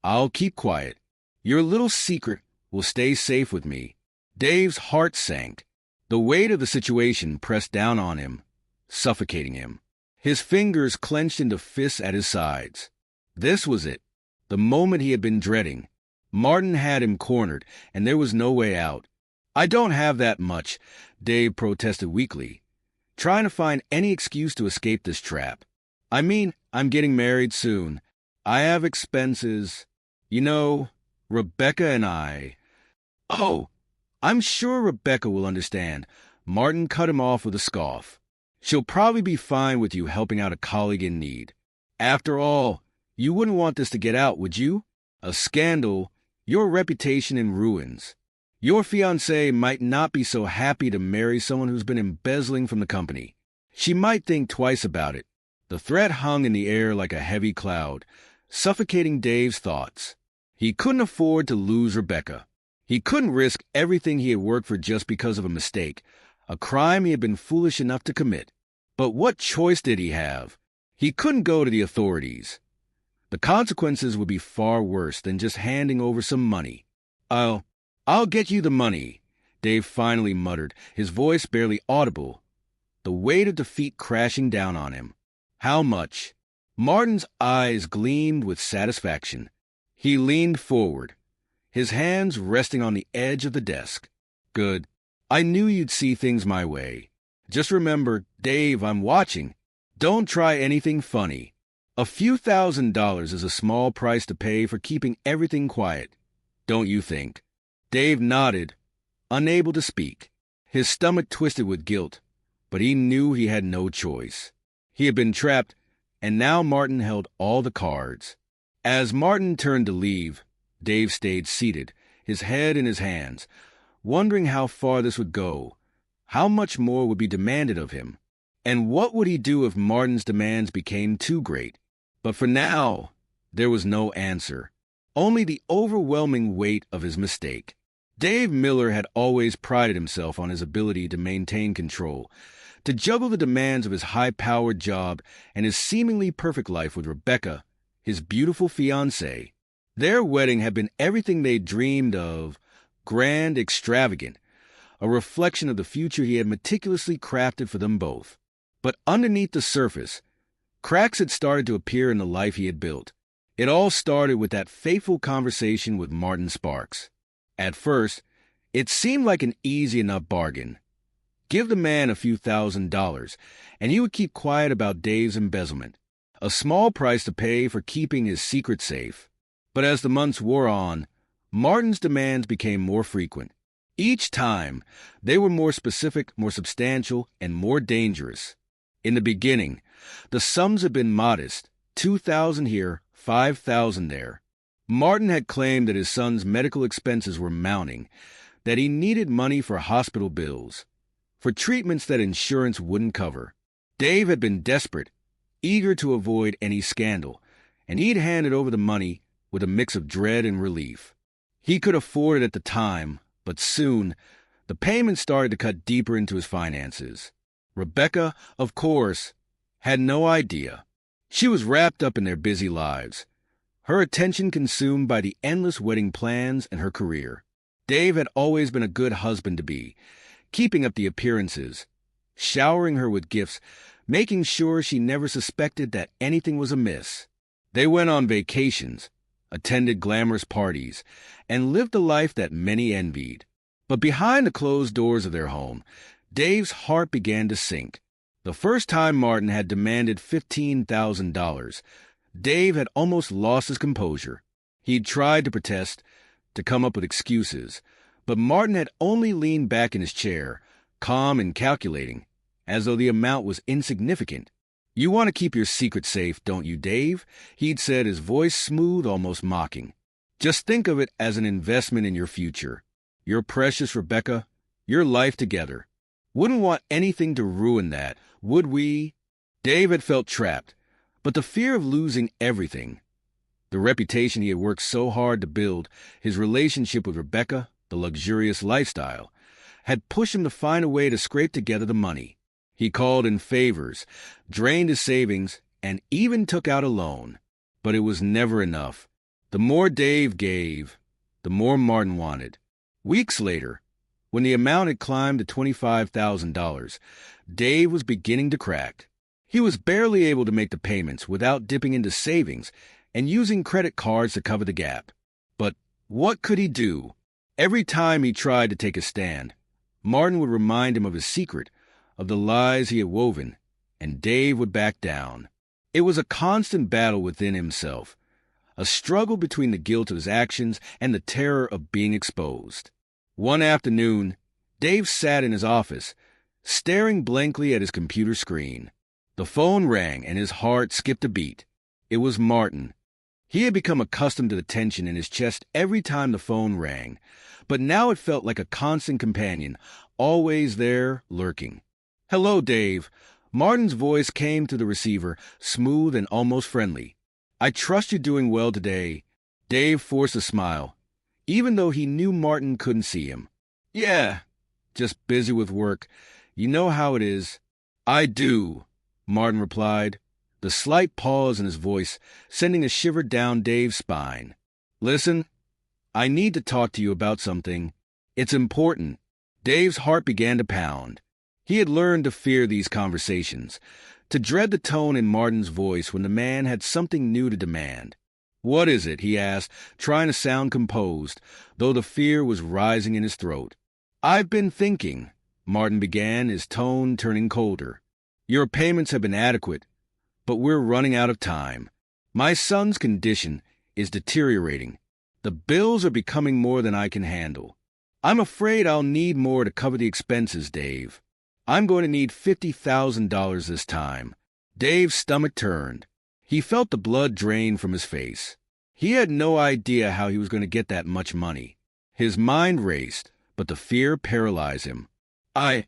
I'll keep quiet. Your little secret will stay safe with me." Dave's heart sank. The weight of the situation pressed down on him, suffocating him. His fingers clenched into fists at his sides. This was it, the moment he had been dreading. Martin had him cornered, and there was no way out. "I don't have that much," Dave protested weakly, trying to find any excuse to escape this trap. "I mean, I'm getting married soon. I have expenses. You know, Rebecca and I—" "Oh, I'm sure Rebecca will understand." Martin cut him off with a scoff. "She'll probably be fine with you helping out a colleague in need. After all, you wouldn't want this to get out, would you? A scandal, your reputation in ruins. Your fiancée might not be so happy to marry someone who's been embezzling from the company. She might think twice about it." The threat hung in the air like a heavy cloud, suffocating Dave's thoughts. He couldn't afford to lose Rebecca. He couldn't risk everything he had worked for just because of a mistake, a crime he had been foolish enough to commit. But what choice did he have? He couldn't go to the authorities. The consequences would be far worse than just handing over some money. I'll get you the money," Dave finally muttered, his voice barely audible, the weight of defeat crashing down on him. "How much?" Martin's eyes gleamed with satisfaction. He leaned forward, his hands resting on the edge of the desk. "Good. I knew you'd see things my way. Just remember, Dave, I'm watching. Don't try anything funny. A few $1,000s is a small price to pay for keeping everything quiet, don't you think?" Dave nodded, unable to speak. His stomach twisted with guilt, but he knew he had no choice. He had been trapped, and now Martin held all the cards. As Martin turned to leave, Dave stayed seated, his head in his hands, wondering how far this would go, how much more would be demanded of him, and what would he do if Martin's demands became too great. But for now, there was no answer, only the overwhelming weight of his mistake. Dave Miller had always prided himself on his ability to maintain control, to juggle the demands of his high-powered job and his seemingly perfect life with Rebecca, his beautiful fiancée. Their wedding had been everything they'd dreamed of, grand, extravagant, a reflection of the future he had meticulously crafted for them both. But underneath the surface, cracks had started to appear in the life he had built. It all started with that fateful conversation with Martin Sparks. At first, it seemed like an easy enough bargain. Give the man a few $1,000s, and he would keep quiet about Dave's embezzlement. A small price to pay for keeping his secret safe. But as the months wore on, Martin's demands became more frequent. Each time, they were more specific, more substantial, and more dangerous. In the beginning, the sums had been modest, $2,000 here, $5,000 there. Martin had claimed that his son's medical expenses were mounting, that he needed money for hospital bills, for treatments that insurance wouldn't cover. Dave had been desperate, eager to avoid any scandal, and he'd handed over the money with a mix of dread and relief. He could afford it at the time, but soon, the payments started to cut deeper into his finances. Rebecca, of course, had no idea. She was wrapped up in their busy lives, her attention consumed by the endless wedding plans and her career. Dave had always been a good husband-to-be, keeping up the appearances, showering her with gifts, making sure she never suspected that anything was amiss. They went on vacations, attended glamorous parties, and lived a life that many envied. But behind the closed doors of their home, Dave's heart began to sink. The first time Martin had demanded $15,000, Dave had almost lost his composure. He'd tried to protest, to come up with excuses, but Martin had only leaned back in his chair, calm and calculating, as though the amount was insignificant. "You want to keep your secret safe, don't you, Dave?" he'd said, his voice smooth, almost mocking. "Just think of it as an investment in your future. Your precious Rebecca, your life together. Wouldn't want anything to ruin that, would we?" Dave had felt trapped, but the fear of losing everything, the reputation he had worked so hard to build, his relationship with Rebecca, the luxurious lifestyle, had pushed him to find a way to scrape together the money. He called in favors, drained his savings, and even took out a loan. But it was never enough. The more Dave gave, the more Martin wanted. Weeks later, when the amount had climbed to $25,000, Dave was beginning to crack. He was barely able to make the payments without dipping into savings and using credit cards to cover the gap. But what could he do? Every time he tried to take a stand, Martin would remind him of his secret, of the lies he had woven, and Dave would back down. It was a constant battle within himself, a struggle between the guilt of his actions and the terror of being exposed. One afternoon, Dave sat in his office, staring blankly at his computer screen. The phone rang and his heart skipped a beat. It was Martin. He had become accustomed to the tension in his chest every time the phone rang, but now it felt like a constant companion, always there, lurking. "Hello, Dave." Martin's voice came through the receiver, smooth and almost friendly. "I trust you're doing well today." Dave forced a smile, even though he knew Martin couldn't see him. "Yeah, just busy with work. You know how it is." "I do," Martin replied, the slight pause in his voice sending a shiver down Dave's spine. "Listen, I need to talk to you about something. It's important." Dave's heart began to pound. He had learned to fear these conversations, to dread the tone in Martin's voice when the man had something new to demand. "What is it?" he asked, trying to sound composed, though the fear was rising in his throat. "I've been thinking," Martin began, his tone turning colder. "Your payments have been adequate, but we're running out of time. My son's condition is deteriorating. The bills are becoming more than I can handle. I'm afraid I'll need more to cover the expenses, Dave. I'm going to need $50,000 this time." Dave's stomach turned. He felt the blood drain from his face. He had no idea how he was going to get that much money. His mind raced, but the fear paralyzed him. I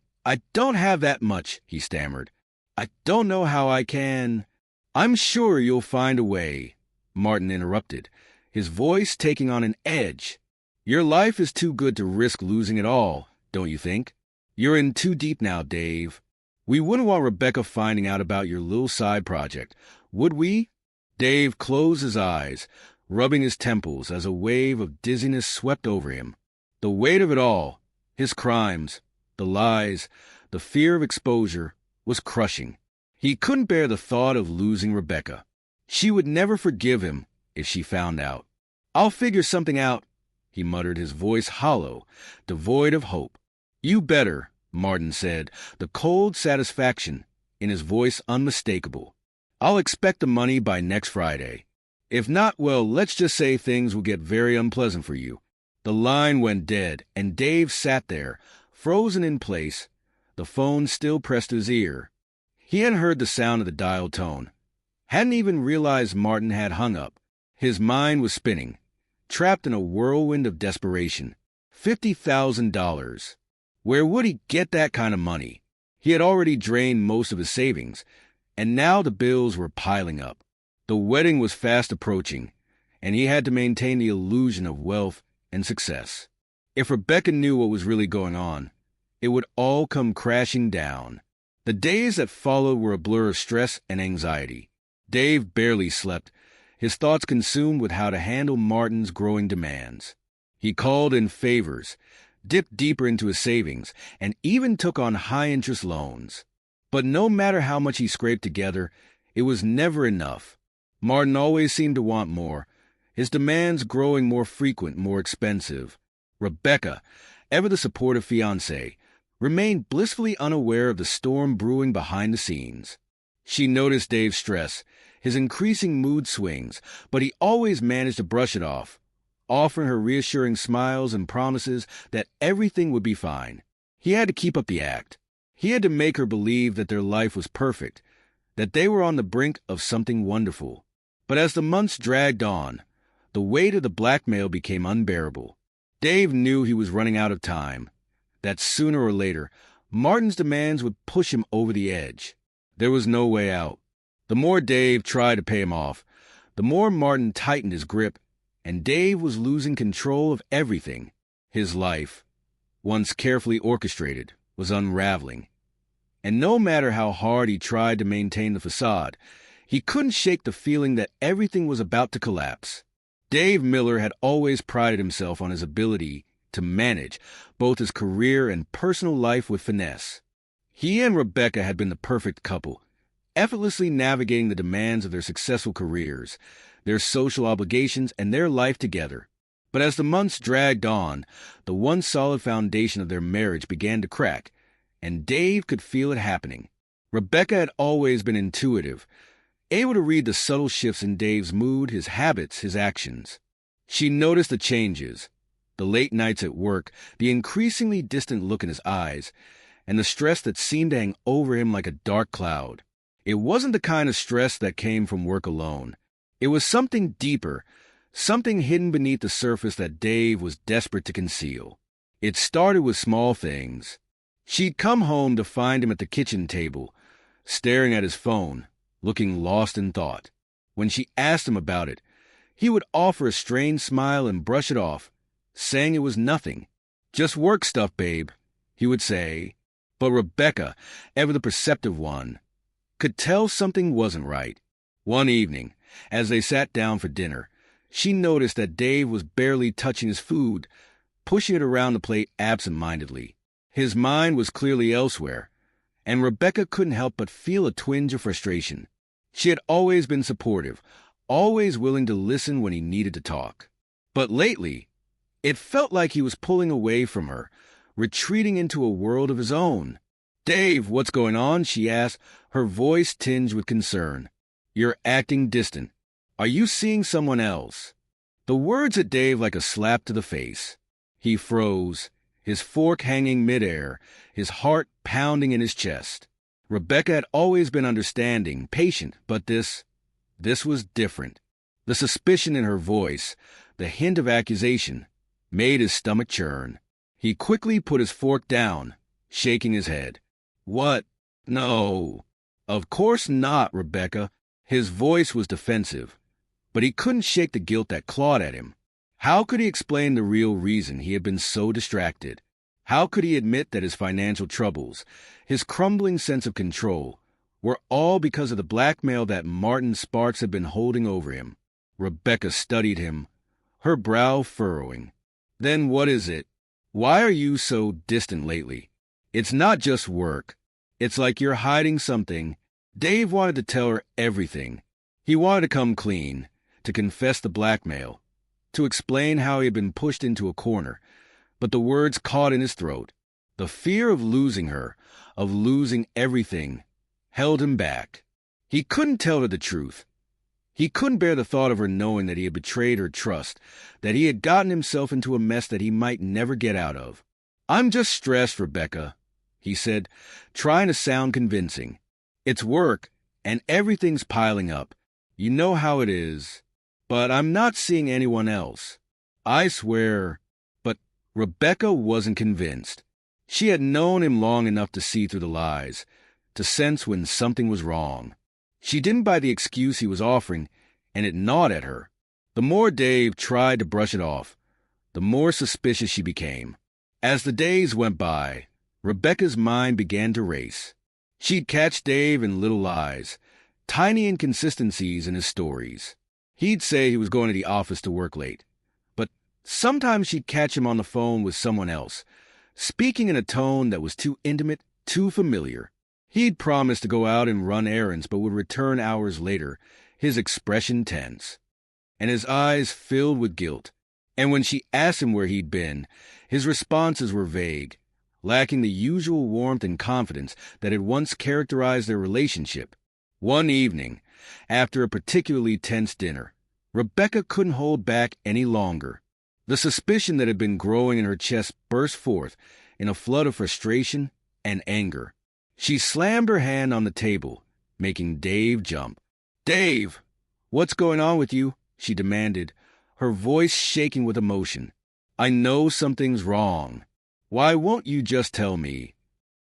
don't have that much," he stammered. "I don't know how I can." "I'm sure you'll find a way," Martin interrupted, his voice taking on an edge. "Your life is too good to risk losing it all, don't you think? You're in too deep now, Dave. We wouldn't want Rebecca finding out about your little side project, would we?" Dave closed his eyes, rubbing his temples as a wave of dizziness swept over him. The weight of it all, his crimes, the lies, the fear of exposure, was crushing. He couldn't bear the thought of losing Rebecca. She would never forgive him if she found out. "I'll figure something out," he muttered, his voice hollow, devoid of hope. "You better," Martin said, the cold satisfaction in his voice unmistakable. "I'll expect the money by next Friday. If not, well, let's just say things will get very unpleasant for you." The line went dead, and Dave sat there, frozen in place, the phone still pressed to his ear. He hadn't heard the sound of the dial tone, hadn't even realized Martin had hung up. His mind was spinning, trapped in a whirlwind of desperation. $50,000. Where would he get that kind of money? He had already drained most of his savings, and now the bills were piling up. The wedding was fast approaching, and he had to maintain the illusion of wealth and success. If Rebecca knew what was really going on, it would all come crashing down. The days that followed were a blur of stress and anxiety. Dave barely slept, his thoughts consumed with how to handle Martin's growing demands. He called in favors, dipped deeper into his savings, and even took on high-interest loans. But no matter how much he scraped together, it was never enough. Martin always seemed to want more, his demands growing more frequent, more expensive. Rebecca, ever the supportive fiancée, remained blissfully unaware of the storm brewing behind the scenes. She noticed Dave's stress, his increasing mood swings, but he always managed to brush it off, offering her reassuring smiles and promises that everything would be fine. He had to keep up the act. He had to make her believe that their life was perfect, that they were on the brink of something wonderful. But as the months dragged on, the weight of the blackmail became unbearable. Dave knew he was running out of time, that sooner or later, Martin's demands would push him over the edge. There was no way out. The more Dave tried to pay him off, the more Martin tightened his grip, and Dave was losing control of everything. His life, once carefully orchestrated, was unraveling. And no matter how hard he tried to maintain the facade, he couldn't shake the feeling that everything was about to collapse. Dave Miller had always prided himself on his ability to manage both his career and personal life with finesse. He and Rebecca had been the perfect couple, effortlessly navigating the demands of their successful careers, their social obligations, and their life together. But as the months dragged on, the once solid foundation of their marriage began to crack, and Dave could feel it happening. Rebecca had always been intuitive, able to read the subtle shifts in Dave's mood, his habits, his actions. She noticed the changes, the late nights at work, the increasingly distant look in his eyes, and the stress that seemed to hang over him like a dark cloud. It wasn't the kind of stress that came from work alone. It was something deeper, something hidden beneath the surface that Dave was desperate to conceal. It started with small things. She'd come home to find him at the kitchen table, staring at his phone, looking lost in thought. When she asked him about it, he would offer a strained smile and brush it off, saying it was nothing. "Just work stuff, babe," he would say. But Rebecca, ever the perceptive one, could tell something wasn't right. One evening, as they sat down for dinner, she noticed that Dave was barely touching his food, pushing it around the plate absent-mindedly. His mind was clearly elsewhere, and Rebecca couldn't help but feel a twinge of frustration. She had always been supportive, always willing to listen when he needed to talk. But lately, it felt like he was pulling away from her, retreating into a world of his own. "Dave, what's going on?" she asked, her voice tinged with concern. "You're acting distant. Are you seeing someone else?" The words hit Dave like a slap to the face. He froze, his fork hanging midair, his heart pounding in his chest. Rebecca had always been understanding, patient, but this was different. The suspicion in her voice, the hint of accusation, made his stomach churn. He quickly put his fork down, shaking his head. "What? No. Of course not, Rebecca." His voice was defensive, but he couldn't shake the guilt that clawed at him. How could he explain the real reason he had been so distracted? How could he admit that his financial troubles, his crumbling sense of control, were all because of the blackmail that Martin Sparks had been holding over him? Rebecca studied him, her brow furrowing. "Then what is it? Why are you so distant lately? It's not just work. It's like you're hiding something." Dave wanted to tell her everything. He wanted to come clean, to confess the blackmail, to explain how he had been pushed into a corner, but the words caught in his throat. The fear of losing her, of losing everything, held him back. He couldn't tell her the truth. He couldn't bear the thought of her knowing that he had betrayed her trust, that he had gotten himself into a mess that he might never get out of. "I'm just stressed, Rebecca," he said, trying to sound convincing. "It's work, and everything's piling up. You know how it is. But I'm not seeing anyone else. I swear." But Rebecca wasn't convinced. She had known him long enough to see through the lies, to sense when something was wrong. She didn't buy the excuse he was offering, and it gnawed at her. The more Dave tried to brush it off, the more suspicious she became. As the days went by, Rebecca's mind began to race. She'd catch Dave in little lies, tiny inconsistencies in his stories. He'd say he was going to the office to work late, but sometimes she'd catch him on the phone with someone else, speaking in a tone that was too intimate, too familiar. He'd promised to go out and run errands, but would return hours later, his expression tense, and his eyes filled with guilt. And when she asked him where he'd been, his responses were vague, lacking the usual warmth and confidence that had once characterized their relationship. One evening, after a particularly tense dinner, Rebecca couldn't hold back any longer. The suspicion that had been growing in her chest burst forth in a flood of frustration and anger. She slammed her hand on the table, making Dave jump. "Dave, what's going on with you?" she demanded, her voice shaking with emotion. "I know something's wrong. Why won't you just tell me?"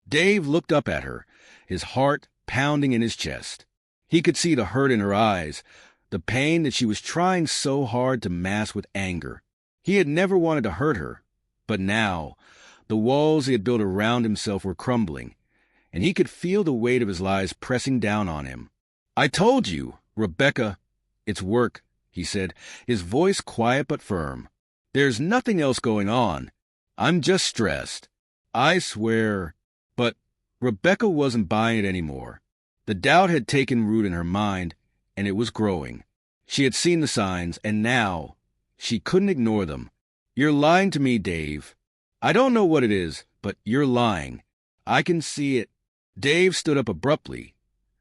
Dave looked up at her, his heart pounding in his chest. He could see the hurt in her eyes, the pain that she was trying so hard to mask with anger. He had never wanted to hurt her, but now the walls he had built around himself were crumbling, and he could feel the weight of his lies pressing down on him. "I told you, Rebecca, it's work," he said, his voice quiet but firm. "There's nothing else going on. I'm just stressed. I swear." But Rebecca wasn't buying it anymore. The doubt had taken root in her mind, and it was growing. She had seen the signs, and now she couldn't ignore them. "You're lying to me, Dave. I don't know what it is, but you're lying. I can see it." Dave stood up abruptly,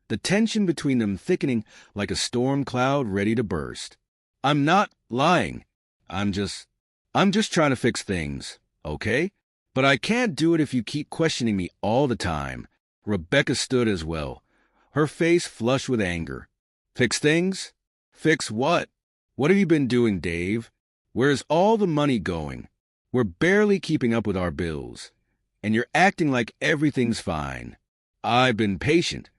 the tension between them thickening like a storm cloud ready to burst. "I'm not lying. I'm just trying to fix things, okay? But I can't do it if you keep questioning me all the time." Rebecca stood as well, her face flushed with anger. "Fix things? Fix what? What have you been doing, Dave? Where's all the money going? We're barely keeping up with our bills, and you're acting like everything's fine. I've been patient,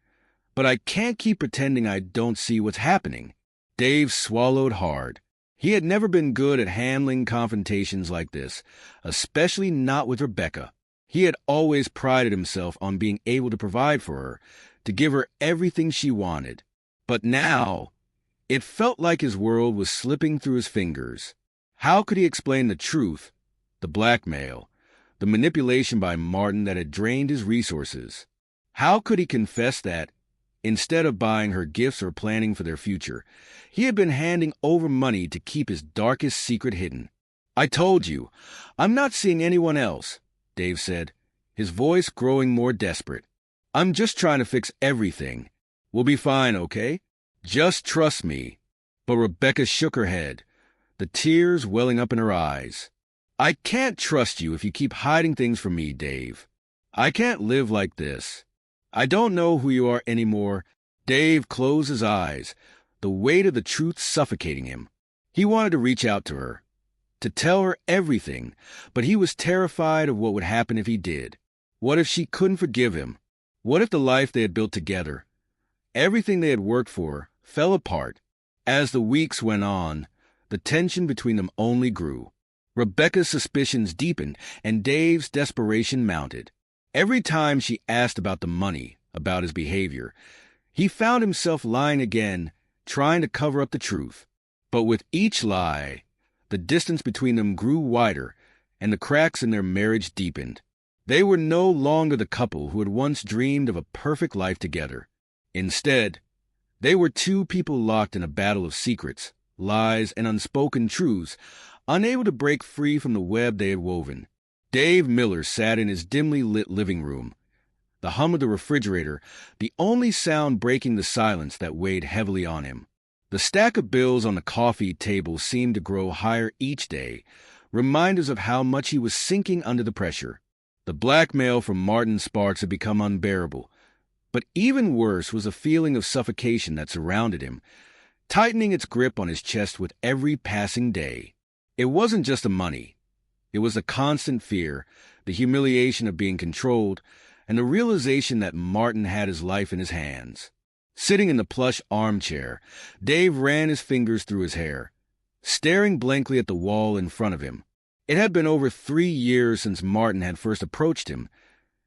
but I can't keep pretending I don't see what's happening." Dave swallowed hard. He had never been good at handling confrontations like this, especially not with Rebecca. He had always prided himself on being able to provide for her, to give her everything she wanted. But now, it felt like his world was slipping through his fingers. How could he explain the truth, the blackmail, the manipulation by Martin that had drained his resources? How could he confess that, instead of buying her gifts or planning for their future, he had been handing over money to keep his darkest secret hidden? "I told you, I'm not seeing anyone else," Dave said, his voice growing more desperate. "I'm just trying to fix everything. We'll be fine, okay? Just trust me." But Rebecca shook her head, the tears welling up in her eyes. "I can't trust you if you keep hiding things from me, Dave. I can't live like this. I don't know who you are anymore." Dave closed his eyes, the weight of the truth suffocating him. He wanted to reach out to her, to tell her everything, but he was terrified of what would happen if he did. What if she couldn't forgive him? What if the life they had built together, everything they had worked for, fell apart? As the weeks went on, the tension between them only grew. Rebecca's suspicions deepened, and Dave's desperation mounted. Every time she asked about the money, about his behavior, he found himself lying again, trying to cover up the truth. But with each lie, the distance between them grew wider, and the cracks in their marriage deepened. They were no longer the couple who had once dreamed of a perfect life together. Instead, they were two people locked in a battle of secrets, lies, and unspoken truths, unable to break free from the web they had woven. Dave Miller sat in his dimly lit living room, the hum of the refrigerator the only sound breaking the silence that weighed heavily on him. The stack of bills on the coffee table seemed to grow higher each day, reminders of how much he was sinking under the pressure. The blackmail from Martin Sparks had become unbearable, but even worse was a feeling of suffocation that surrounded him, tightening its grip on his chest with every passing day. It wasn't just the money. It was the constant fear, the humiliation of being controlled, and the realization that Martin had his life in his hands. Sitting in the plush armchair, Dave ran his fingers through his hair, staring blankly at the wall in front of him. It had been over 3 years since Martin had first approached him,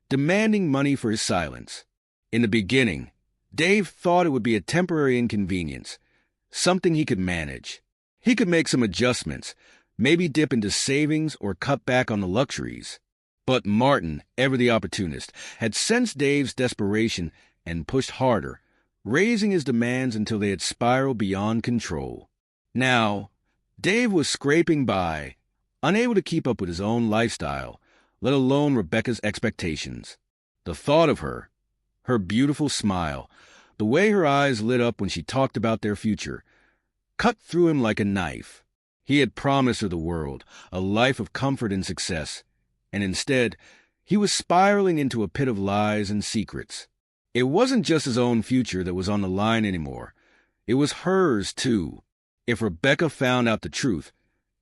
demanding money for his silence. In the beginning, Dave thought it would be a temporary inconvenience, something he could manage. He could make some adjustments, maybe dip into savings or cut back on the luxuries. But Martin, ever the opportunist, had sensed Dave's desperation and pushed harder, raising his demands until they had spiraled beyond control. Now, Dave was scraping by, unable to keep up with his own lifestyle, let alone Rebecca's expectations. The thought of her, her beautiful smile, The way her eyes lit up when she talked about their future cut through him like a knife. He had promised her the world, a life of comfort and success, and instead, he was spiraling into a pit of lies and secrets. It wasn't just his own future that was on the line anymore. It was hers, too. If Rebecca found out the truth,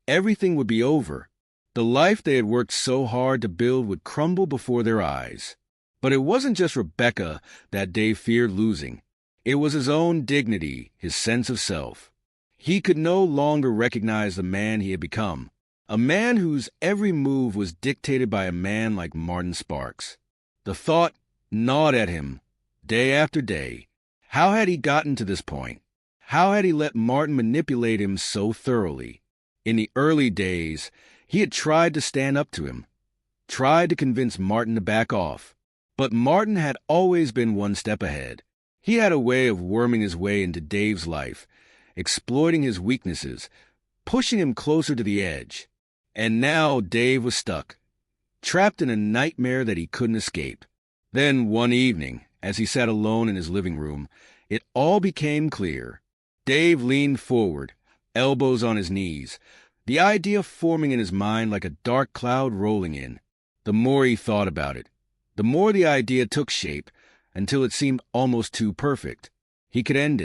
everything would be over. The life they had worked so hard to build would crumble before their eyes. But it wasn't just Rebecca that Dave feared losing. It was his own dignity, his sense of self. He could no longer recognize the man he had become, a man whose every move was dictated by a man like Martin Sparks. The thought gnawed at him day after day. How had he gotten to this point? How had he let Martin manipulate him so thoroughly? In the early days, he had tried to stand up to him, tried to convince Martin to back off. But Martin had always been one step ahead. He had a way of worming his way into Dave's life, exploiting his weaknesses, pushing him closer to the edge. And now Dave was stuck, trapped in a nightmare that he couldn't escape. Then one evening, as he sat alone in his living room, it all became clear. Dave leaned forward, elbows on his knees, the idea forming in his mind like a dark cloud rolling in. The more he thought about it, the more the idea took shape, until it seemed almost too perfect. He could end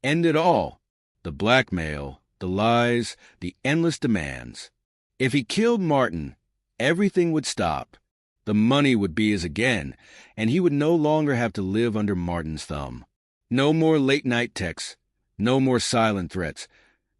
it all. The blackmail, the lies, the endless demands. If he killed Martin, everything would stop. The money would be his again, and he would no longer have to live under Martin's thumb. No more late-night texts, no more silent threats,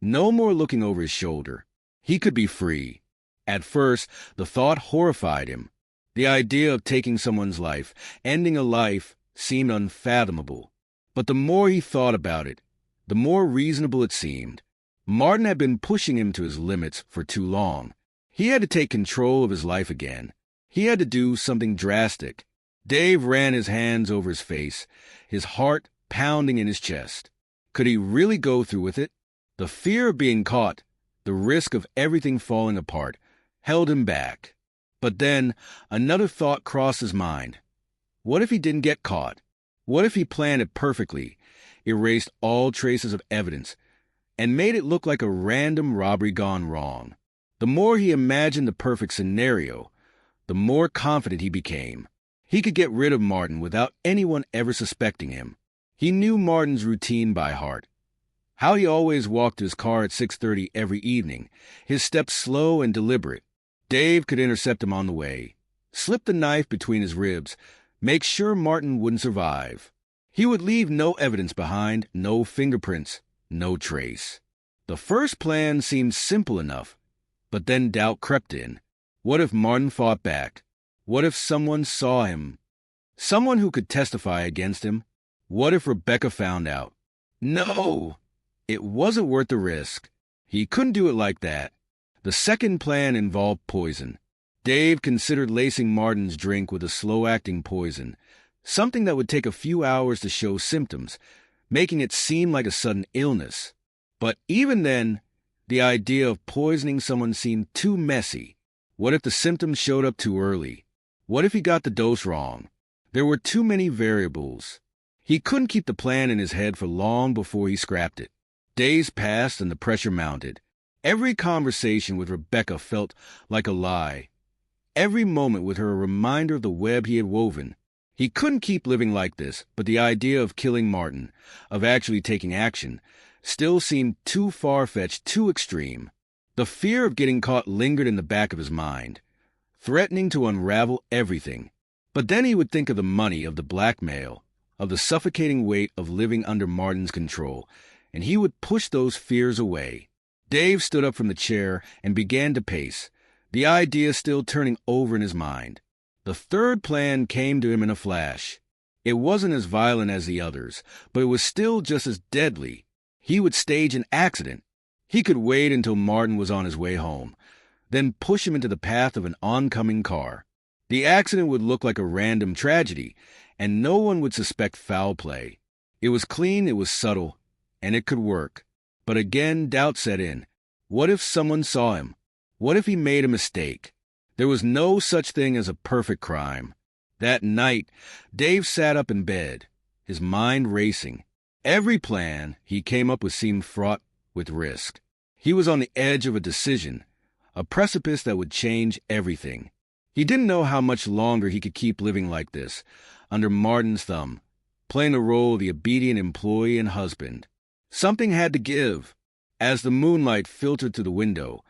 no more looking over his shoulder. He could be free. At first, the thought horrified him. The idea of taking someone's life, ending a life, seemed unfathomable. But the more he thought about it, the more reasonable it seemed. Martin had been pushing him to his limits for too long. He had to take control of his life again. He had to do something drastic. Dave ran his hands over his face, his heart pounding in his chest. Could he really go through with it? The fear of being caught, the risk of everything falling apart, held him back. But then another thought crossed his mind. What if he didn't get caught? What if he planned it perfectly, erased all traces of evidence, and made it look like a random robbery gone wrong? The more he imagined the perfect scenario, the more confident he became. He could get rid of Martin without anyone ever suspecting him. He knew Martin's routine by heart. How he always walked to his car at 6:30 every evening, his steps slow and deliberate. Dave could intercept him on the way, slip the knife between his ribs, make sure Martin wouldn't survive. He would leave no evidence behind, no fingerprints, no trace. The first plan seemed simple enough, but then doubt crept in. What if Martin fought back? What if someone saw him? Someone who could testify against him? What if Rebecca found out? No! It wasn't worth the risk. He couldn't do it like that. The second plan involved poison. Dave considered lacing Martin's drink with a slow-acting poison, something that would take a few hours to show symptoms, making it seem like a sudden illness. But even then, the idea of poisoning someone seemed too messy. What if the symptoms showed up too early? What if he got the dose wrong? There were too many variables. He couldn't keep the plan in his head for long before he scrapped it. Days passed and the pressure mounted. Every conversation with Rebecca felt like a lie. Every moment with her a reminder of the web he had woven. He couldn't keep living like this, but the idea of killing Martin, of actually taking action, still seemed too far-fetched, too extreme. The fear of getting caught lingered in the back of his mind, threatening to unravel everything. But then he would think of the money, of the blackmail, of the suffocating weight of living under Martin's control, and he would push those fears away. Dave stood up from the chair and began to pace, the idea still turning over in his mind. The third plan came to him in a flash. It wasn't as violent as the others, but it was still just as deadly. He would stage an accident. He could wait until Martin was on his way home, then push him into the path of an oncoming car. The accident would look like a random tragedy, and no one would suspect foul play. It was clean, it was subtle, and it could work. But again, doubt set in. What if someone saw him? What if he made a mistake? There was no such thing as a perfect crime. That night, Dave sat up in bed, his mind racing. Every plan he came up with seemed fraught with risk. He was on the edge of a decision, a precipice that would change everything. He didn't know how much longer he could keep living like this, under Martin's thumb, playing the role of the obedient employee and husband. Something had to give. As the moonlight filtered through the window,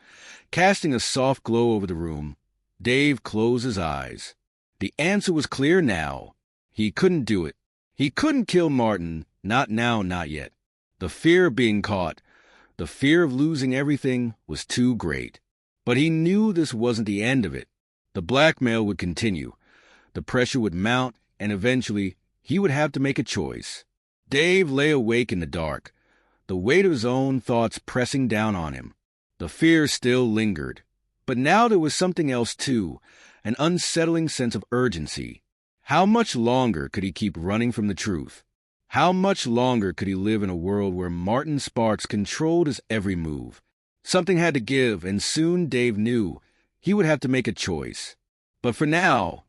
casting a soft glow over the room, Dave closed his eyes. The answer was clear now. He couldn't do it. He couldn't kill Martin, not now, not yet. The fear of being caught, the fear of losing everything was too great. But he knew this wasn't the end of it. The blackmail would continue. The pressure would mount, and eventually he would have to make a choice. Dave lay awake in the dark, the weight of his own thoughts pressing down on him. The fear still lingered. But now there was something else too, an unsettling sense of urgency. How much longer could he keep running from the truth? How much longer could he live in a world where Martin Sparks controlled his every move? Something had to give, and soon Dave knew he would have to make a choice. But for now,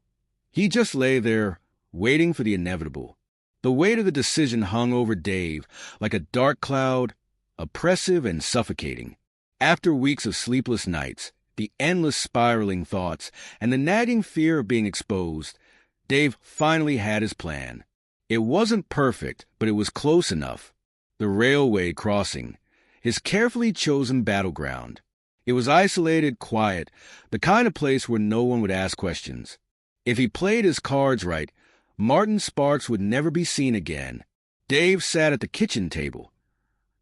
he just lay there, waiting for the inevitable. The weight of the decision hung over Dave like a dark cloud, oppressive and suffocating. After weeks of sleepless nights, the endless spiraling thoughts, and the nagging fear of being exposed, Dave finally had his plan. It wasn't perfect, but it was close enough. The railway crossing, his carefully chosen battleground. It was isolated, quiet, the kind of place where no one would ask questions. If he played his cards right, Martin Sparks would never be seen again. Dave sat at the kitchen table,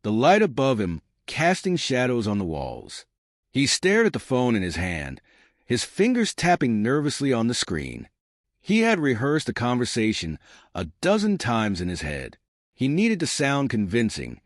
the light above him casting shadows on the walls. He stared at the phone in his hand, his fingers tapping nervously on the screen. He had rehearsed the conversation a dozen times in his head. He needed to sound convincing,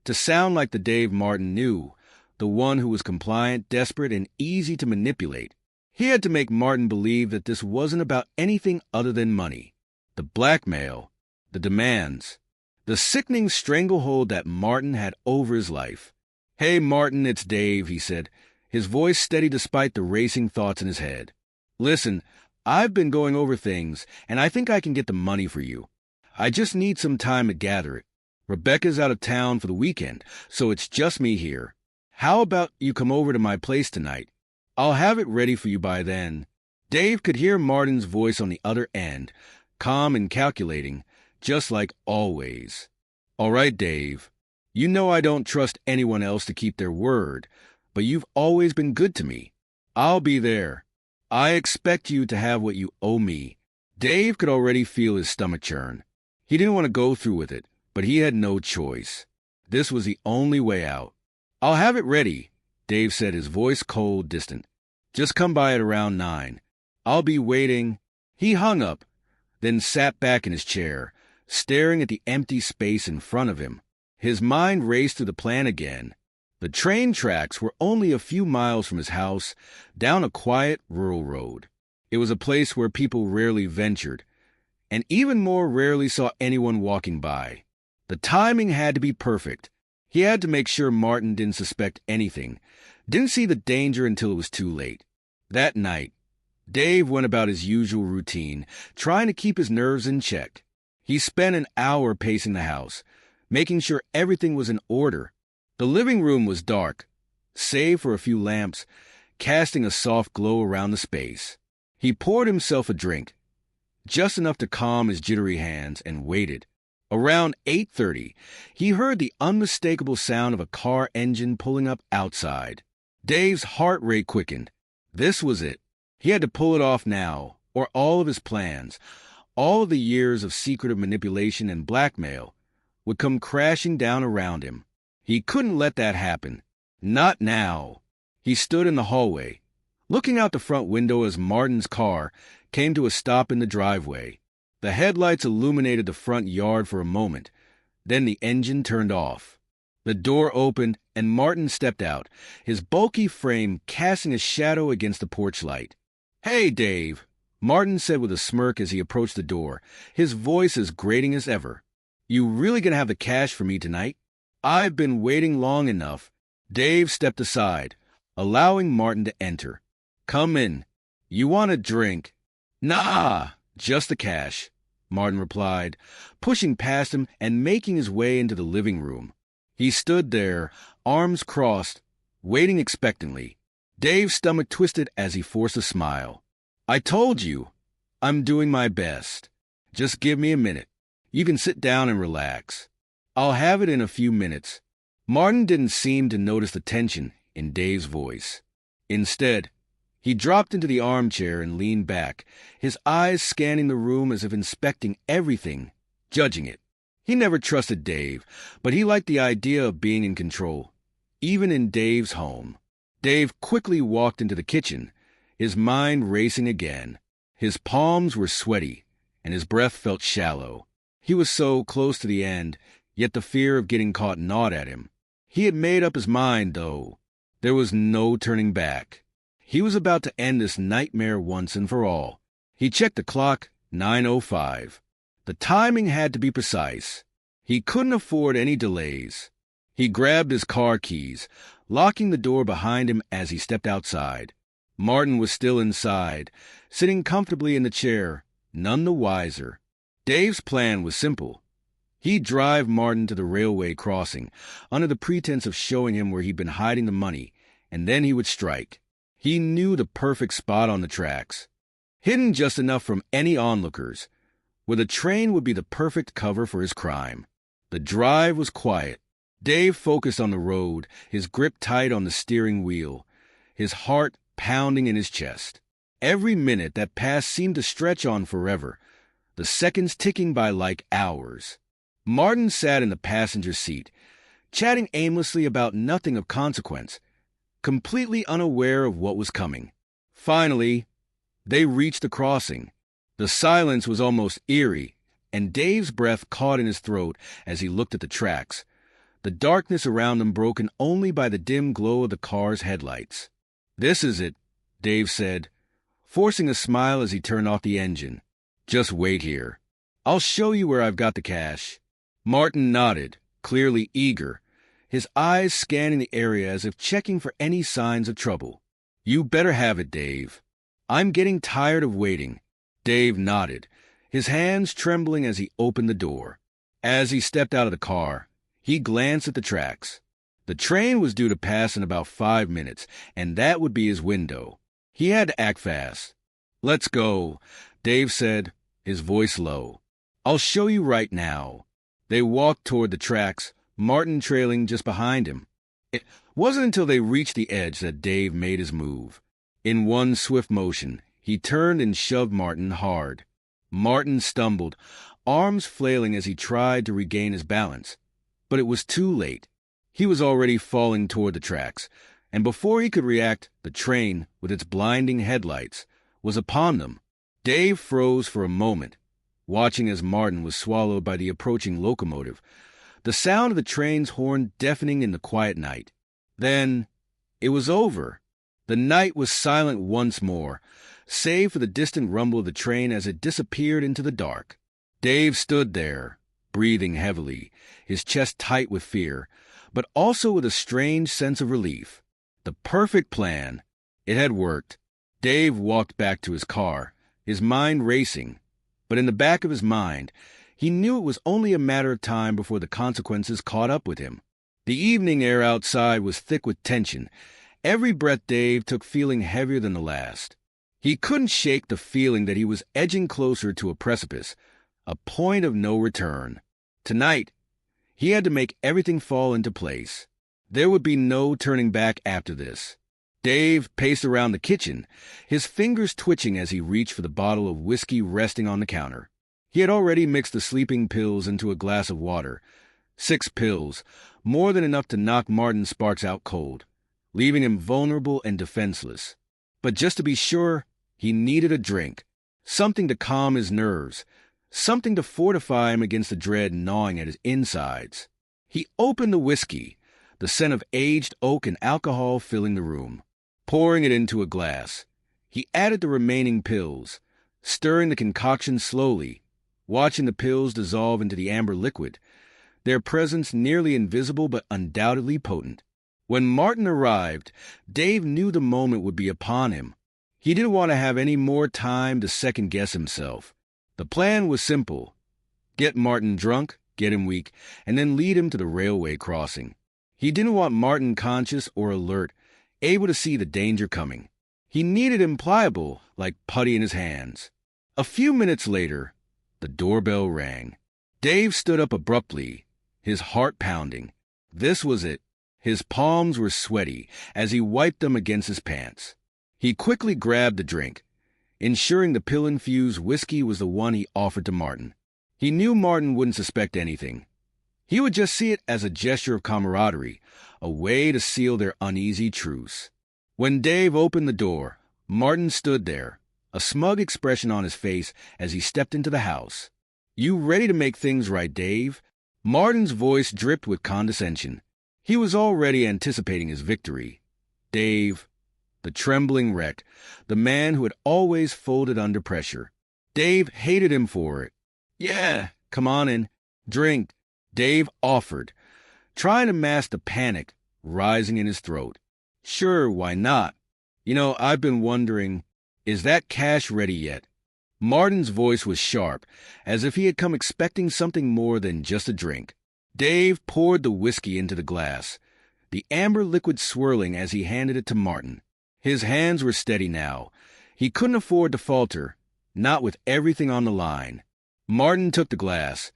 to sound like the Dave Martin knew, the one who was compliant, desperate, and easy to manipulate. He had to make Martin believe that this wasn't about anything other than money. The blackmail, the demands, the sickening stranglehold that Martin had over his life. "Hey, Martin, it's Dave," he said, his voice steady despite the racing thoughts in his head. "Listen, I've been going over things, and I think I can get the money for you. I just need some time to gather it. Rebecca's out of town for the weekend, so it's just me here. How about you come over to my place tonight? I'll have it ready for you by then." Dave could hear Martin's voice on the other end, calm and calculating, just like always. "All right, Dave. You know I don't trust anyone else to keep their word, but you've always been good to me. I'll be there. I expect you to have what you owe me." Dave could already feel his stomach churn. He didn't want to go through with it, but he had no choice. This was the only way out. "I'll have it ready," Dave said, his voice cold, distant. "Just come by at around 9. I'll be waiting." He hung up, then sat back in his chair, staring at the empty space in front of him. His mind raced through the plan again. The train tracks were only a few miles from his house, down a quiet rural road. It was a place where people rarely ventured, and even more rarely saw anyone walking by. The timing had to be perfect. He had to make sure Martin didn't suspect anything, didn't see the danger until it was too late. That night, Dave went about his usual routine, trying to keep his nerves in check. He spent an hour pacing the house, making sure everything was in order. The living room was dark, save for a few lamps, casting a soft glow around the space. He poured himself a drink, just enough to calm his jittery hands, and waited. Around 8:30, he heard the unmistakable sound of a car engine pulling up outside. Dave's heart rate quickened. This was it. He had to pull it off now, or all of his plans, all of the years of secretive manipulation and blackmail, would come crashing down around him. He couldn't let that happen. Not now. He stood in the hallway, looking out the front window as Martin's car came to a stop in the driveway. The headlights illuminated the front yard for a moment. Then the engine turned off. The door opened, and Martin stepped out, his bulky frame casting a shadow against the porch light. "Hey, Dave," Martin said with a smirk as he approached the door, his voice as grating as ever. "You really gonna have the cash for me tonight?" "I've been waiting long enough." Dave stepped aside, allowing Martin to enter. "Come in. You want a drink?" "Nah, just the cash." Martin replied, pushing past him and making his way into the living room. He stood there, arms crossed, waiting expectantly. Dave's stomach twisted as he forced a smile. "I told you, I'm doing my best. Just give me a minute. You can sit down and relax. I'll have it in a few minutes." Martin didn't seem to notice the tension in Dave's voice. Instead, he dropped into the armchair and leaned back, his eyes scanning the room as if inspecting everything, judging it. He never trusted Dave, but he liked the idea of being in control, even in Dave's home. Dave quickly walked into the kitchen, his mind racing again. His palms were sweaty, and his breath felt shallow. He was so close to the end, yet the fear of getting caught gnawed at him. He had made up his mind, though. There was no turning back. He was about to end this nightmare once and for all. He checked the clock, 9:05. The timing had to be precise. He couldn't afford any delays. He grabbed his car keys, locking the door behind him as he stepped outside. Martin was still inside, sitting comfortably in the chair, none the wiser. Dave's plan was simple. He'd drive Martin to the railway crossing, under the pretense of showing him where he'd been hiding the money, and then he would strike. He knew the perfect spot on the tracks, hidden just enough from any onlookers, where the train would be the perfect cover for his crime. The drive was quiet. Dave focused on the road, his grip tight on the steering wheel, his heart pounding in his chest. Every minute that passed seemed to stretch on forever, the seconds ticking by like hours. Martin sat in the passenger seat, chatting aimlessly about nothing of consequence, completely unaware of what was coming. Finally, they reached the crossing. The silence was almost eerie, and Dave's breath caught in his throat as he looked at the tracks, the darkness around them broken only by the dim glow of the car's headlights. "This is it," Dave said, forcing a smile as he turned off the engine. "Just wait here. I'll show you where I've got the cash." Martin nodded, clearly eager, his eyes scanning the area as if checking for any signs of trouble. "You better have it, Dave. I'm getting tired of waiting." Dave nodded, his hands trembling as he opened the door. As he stepped out of the car, he glanced at the tracks. The train was due to pass in about 5 minutes, and that would be his window. He had to act fast. "Let's go," Dave said, his voice low. "I'll show you right now." They walked toward the tracks, Martin trailing just behind him. It wasn't until they reached the edge that Dave made his move. In one swift motion, he turned and shoved Martin hard. Martin stumbled, arms flailing as he tried to regain his balance. But it was too late. He was already falling toward the tracks, and before he could react, the train, with its blinding headlights, was upon them. Dave froze for a moment, watching as Martin was swallowed by the approaching locomotive, the sound of the train's horn deafening in the quiet night. Then it was over. The night was silent once more, save for the distant rumble of the train as it disappeared into the dark. Dave stood there, breathing heavily, his chest tight with fear, but also with a strange sense of relief. The perfect plan. It had worked. Dave walked back to his car, his mind racing, but in the back of his mind, he knew it was only a matter of time before the consequences caught up with him. The evening air outside was thick with tension, every breath Dave took feeling heavier than the last. He couldn't shake the feeling that he was edging closer to a precipice, a point of no return. Tonight, he had to make everything fall into place. There would be no turning back after this. Dave paced around the kitchen, his fingers twitching as he reached for the bottle of whiskey resting on the counter. He had already mixed the sleeping pills into a glass of water. 6 pills, more than enough to knock Martin Sparks out cold, leaving him vulnerable and defenseless. But just to be sure, he needed a drink, something to calm his nerves, something to fortify him against the dread gnawing at his insides. He opened the whiskey, the scent of aged oak and alcohol filling the room. Pouring it into a glass, he added the remaining pills, stirring the concoction slowly, watching the pills dissolve into the amber liquid, their presence nearly invisible but undoubtedly potent. When Martin arrived, Dave knew the moment would be upon him. He didn't want to have any more time to second-guess himself. The plan was simple. Get Martin drunk, get him weak, and then lead him to the railway crossing. He didn't want Martin conscious or alert, able to see the danger coming. He needed him pliable, like putty in his hands. A few minutes later, the doorbell rang. Dave stood up abruptly, his heart pounding. This was it. His palms were sweaty as he wiped them against his pants. He quickly grabbed the drink, ensuring the pill-infused whiskey was the one he offered to Martin. He knew Martin wouldn't suspect anything. He would just see it as a gesture of camaraderie, a way to seal their uneasy truce. When Dave opened the door, Martin stood there, a smug expression on his face as he stepped into the house. "You ready to make things right, Dave?" Martin's voice dripped with condescension. He was already anticipating his victory. Dave, the trembling wreck, the man who had always folded under pressure. Dave hated him for it. "Yeah, come on in. Drink," Dave offered, trying to mask the panic rising in his throat. "Sure, why not? I've been wondering, is that cash ready yet?" Martin's voice was sharp, as if he had come expecting something more than just a drink. Dave poured the whiskey into the glass, the amber liquid swirling as he handed it to Martin. His hands were steady now. He couldn't afford to falter, not with everything on the line. Martin took the glass,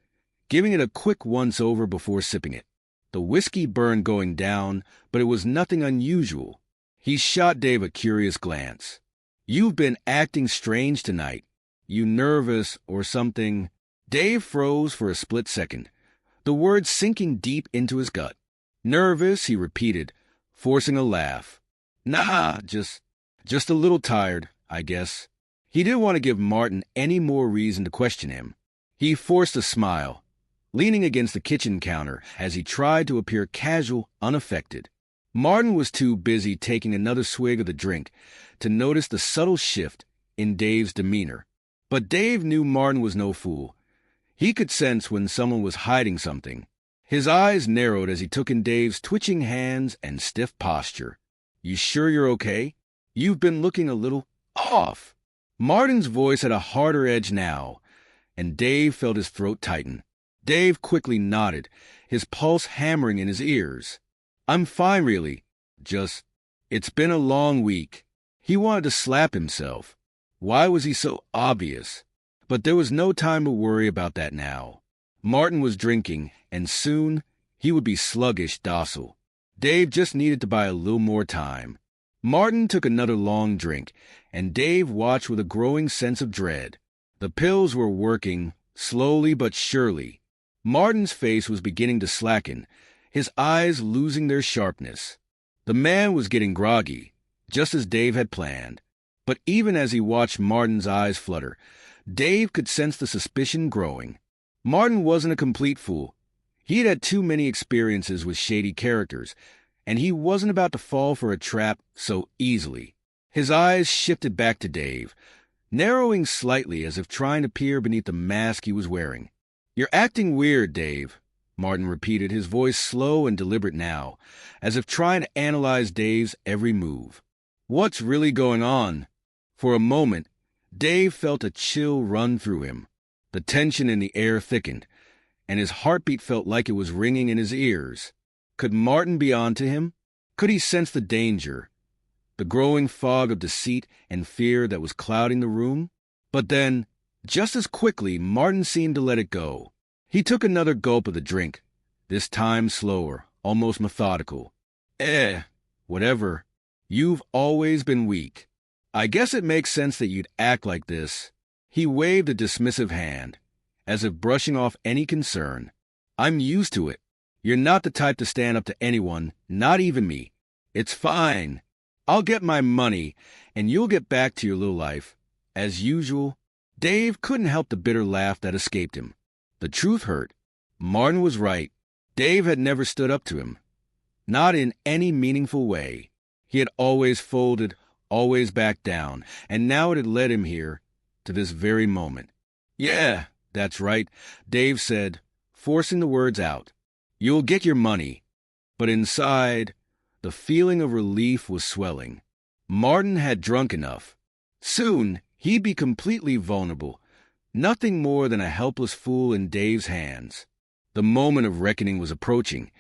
giving it a quick once-over before sipping it. The whiskey burned going down, but it was nothing unusual. He shot Dave a curious glance. "You've been acting strange tonight. You nervous or something?" Dave froze for a split second, the words sinking deep into his gut. "Nervous," he repeated, forcing a laugh. "Nah, just a little tired, I guess." He didn't want to give Martin any more reason to question him. He forced a smile, leaning against the kitchen counter as he tried to appear casual, unaffected. Martin was too busy taking another swig of the drink to notice the subtle shift in Dave's demeanor. But Dave knew Martin was no fool. He could sense when someone was hiding something. His eyes narrowed as he took in Dave's twitching hands and stiff posture. "You sure you're okay? You've been looking a little off." Martin's voice had a harder edge now, and Dave felt his throat tighten. Dave quickly nodded, his pulse hammering in his ears. "I'm fine, really. It's been a long week." He wanted to slap himself. Why was he so obvious? But there was no time to worry about that now. Martin was drinking, and soon he would be sluggish, docile. Dave just needed to buy a little more time. Martin took another long drink, and Dave watched with a growing sense of dread. The pills were working, slowly but surely. Martin's face was beginning to slacken, his eyes losing their sharpness. The man was getting groggy, just as Dave had planned. But even as he watched Martin's eyes flutter, Dave could sense the suspicion growing. Martin wasn't a complete fool. He had had too many experiences with shady characters, and he wasn't about to fall for a trap so easily. His eyes shifted back to Dave, narrowing slightly as if trying to peer beneath the mask he was wearing. "You're acting weird, Dave," Martin repeated, his voice slow and deliberate now, as if trying to analyze Dave's every move. "What's really going on?" For a moment, Dave felt a chill run through him. The tension in the air thickened, and his heartbeat felt like it was ringing in his ears. Could Martin be on to him? Could he sense the danger, the growing fog of deceit and fear that was clouding the room? But then, just as quickly, Martin seemed to let it go. He took another gulp of the drink, this time slower, almost methodical. Whatever. You've always been weak. I guess it makes sense that you'd act like this." He waved a dismissive hand, as if brushing off any concern. "I'm used to it. You're not the type to stand up to anyone, not even me. It's fine. I'll get my money, and you'll get back to your little life. As usual." Dave couldn't help the bitter laugh that escaped him. The truth hurt. Martin was right. Dave had never stood up to him. Not in any meaningful way. He had always folded, always backed down, and now it had led him here, to this very moment. "Yeah, that's right," Dave said, forcing the words out. "You'll get your money." But inside, the feeling of relief was swelling. Martin had drunk enough. Soon, he'd be completely vulnerable. nothing more than a helpless fool in Dave's hands. The moment of reckoning was approaching,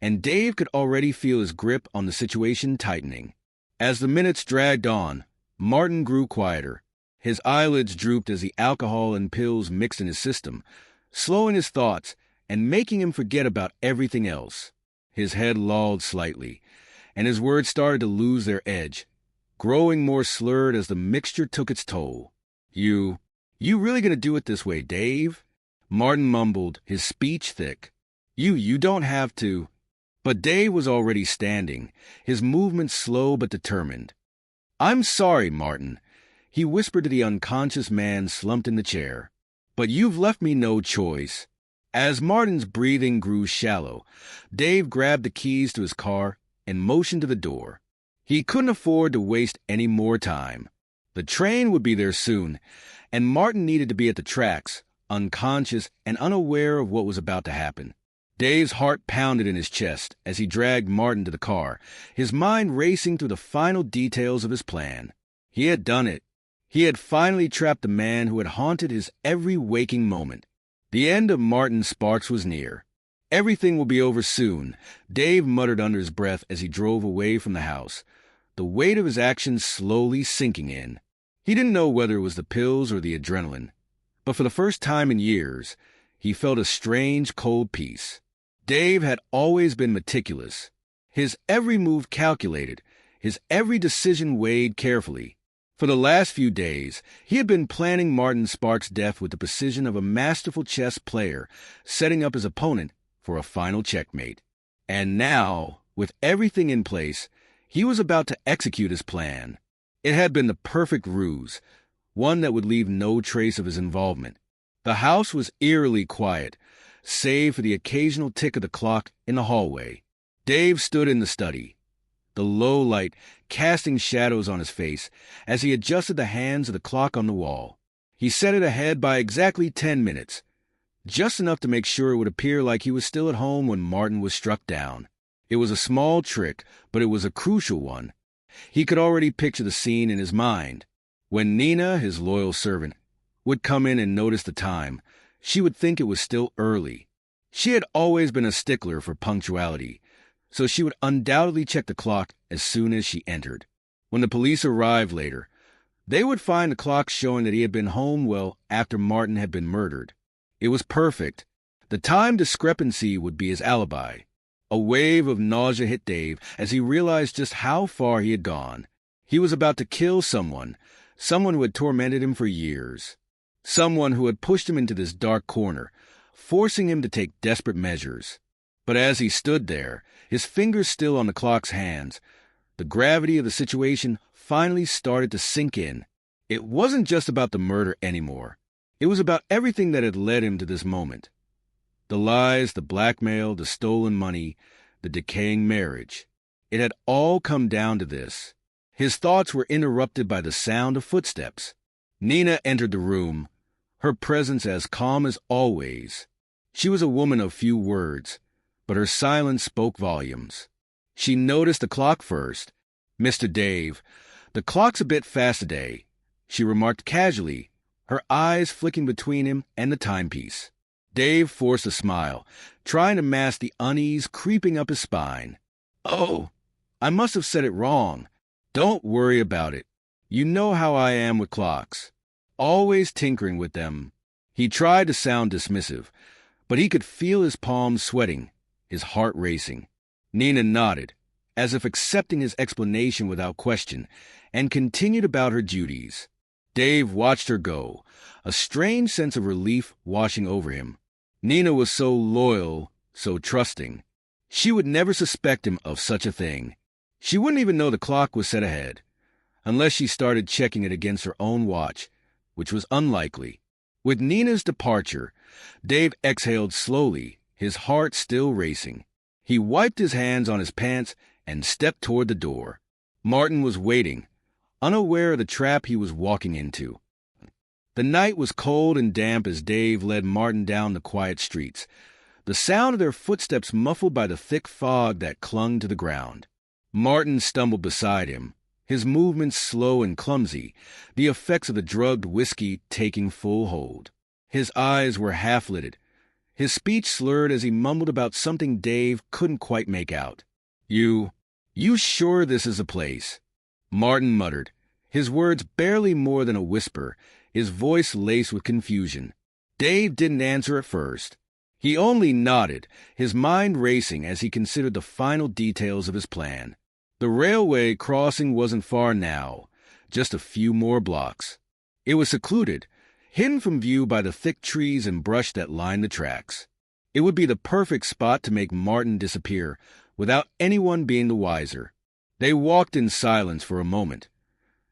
and Dave could already feel his grip on the situation tightening. As the minutes dragged on, Martin grew quieter. His eyelids drooped as the alcohol and pills mixed in his system, slowing his thoughts and making him forget about everything else. His head lolled slightly, and his words started to lose their edge, growing more slurred as the mixture took its toll. You really gonna do it this way, Dave?" Martin mumbled, his speech thick. You don't have to." But Dave was already standing, his movements slow but determined. "I'm sorry, Martin," he whispered to the unconscious man slumped in the chair. "But you've left me no choice." As Martin's breathing grew shallow, Dave grabbed the keys to his car and motioned to the door. He couldn't afford to waste any more time. The train would be there soon, and Martin needed to be at the tracks, unconscious and unaware of what was about to happen. Dave's heart pounded in his chest as he dragged Martin to the car, his mind racing through the final details of his plan. He had done it. He had finally trapped the man who had haunted his every waking moment. The end of Martin Sparks was near. "Everything will be over soon," Dave muttered under his breath as he drove away from the house, the weight of his actions slowly sinking in. He didn't know whether it was the pills or the adrenaline, but for the first time in years, he felt a strange, cold peace. Dave had always been meticulous, his every move calculated, his every decision weighed carefully. For the last few days, he had been planning Martin Sparks' death with the precision of a masterful chess player, setting up his opponent for a final checkmate. And now, with everything in place, he was about to execute his plan. It had been the perfect ruse, one that would leave no trace of his involvement. The house was eerily quiet, save for the occasional tick of the clock in the hallway. Dave stood in the study, the low light casting shadows on his face as he adjusted the hands of the clock on the wall. He set it ahead by exactly 10 minutes, just enough to make sure it would appear like he was still at home when Martin was struck down. It was a small trick, but it was a crucial one. He could already picture the scene in his mind. When Nina, his loyal servant, would come in and notice the time, she would think it was still early. She had always been a stickler for punctuality, so she would undoubtedly check the clock as soon as she entered. When the police arrived later, they would find the clock showing that he had been home well after Martin had been murdered. It was perfect. The time discrepancy would be his alibi. A wave of nausea hit Dave as he realized just how far he had gone. He was about to kill someone who had tormented him for years. Someone who had pushed him into this dark corner, forcing him to take desperate measures. But as he stood there, his fingers still on the clock's hands, the gravity of the situation finally started to sink in. It wasn't just about the murder anymore. It was about everything that had led him to this moment. The lies, the blackmail, the stolen money, the decaying marriage. It had all come down to this. His thoughts were interrupted by the sound of footsteps. Nina entered the room, her presence as calm as always. She was a woman of few words, but her silence spoke volumes. She noticed the clock first. "Mr. Dave, the clock's a bit fast today," she remarked casually, her eyes flicking between him and the timepiece. Dave forced a smile, trying to mask the unease creeping up his spine. "Oh, I must have said it wrong. Don't worry about it. You know how I am with clocks. Always tinkering with them." He tried to sound dismissive, but he could feel his palms sweating, his heart racing. Nina nodded, as if accepting his explanation without question, and continued about her duties. Dave watched her go, a strange sense of relief washing over him. Nina was so loyal, so trusting. She would never suspect him of such a thing. She wouldn't even know the clock was set ahead, unless she started checking it against her own watch, which was unlikely. With Nina's departure, Dave exhaled slowly, his heart still racing. He wiped his hands on his pants and stepped toward the door. Martin was waiting, unaware of the trap he was walking into. The night was cold and damp as Dave led Martin down the quiet streets, the sound of their footsteps muffled by the thick fog that clung to the ground. Martin stumbled beside him, his movements slow and clumsy, the effects of the drugged whiskey taking full hold. His eyes were half-lidded. His speech slurred as he mumbled about something Dave couldn't quite make out. You sure this is a place?" Martin muttered, his words barely more than a whisper, his voice laced with confusion. Dave didn't answer at first. He only nodded, his mind racing as he considered the final details of his plan. The railway crossing wasn't far now, just a few more blocks. It was secluded, hidden from view by the thick trees and brush that lined the tracks. It would be the perfect spot to make Martin disappear, without anyone being the wiser. They walked in silence for a moment,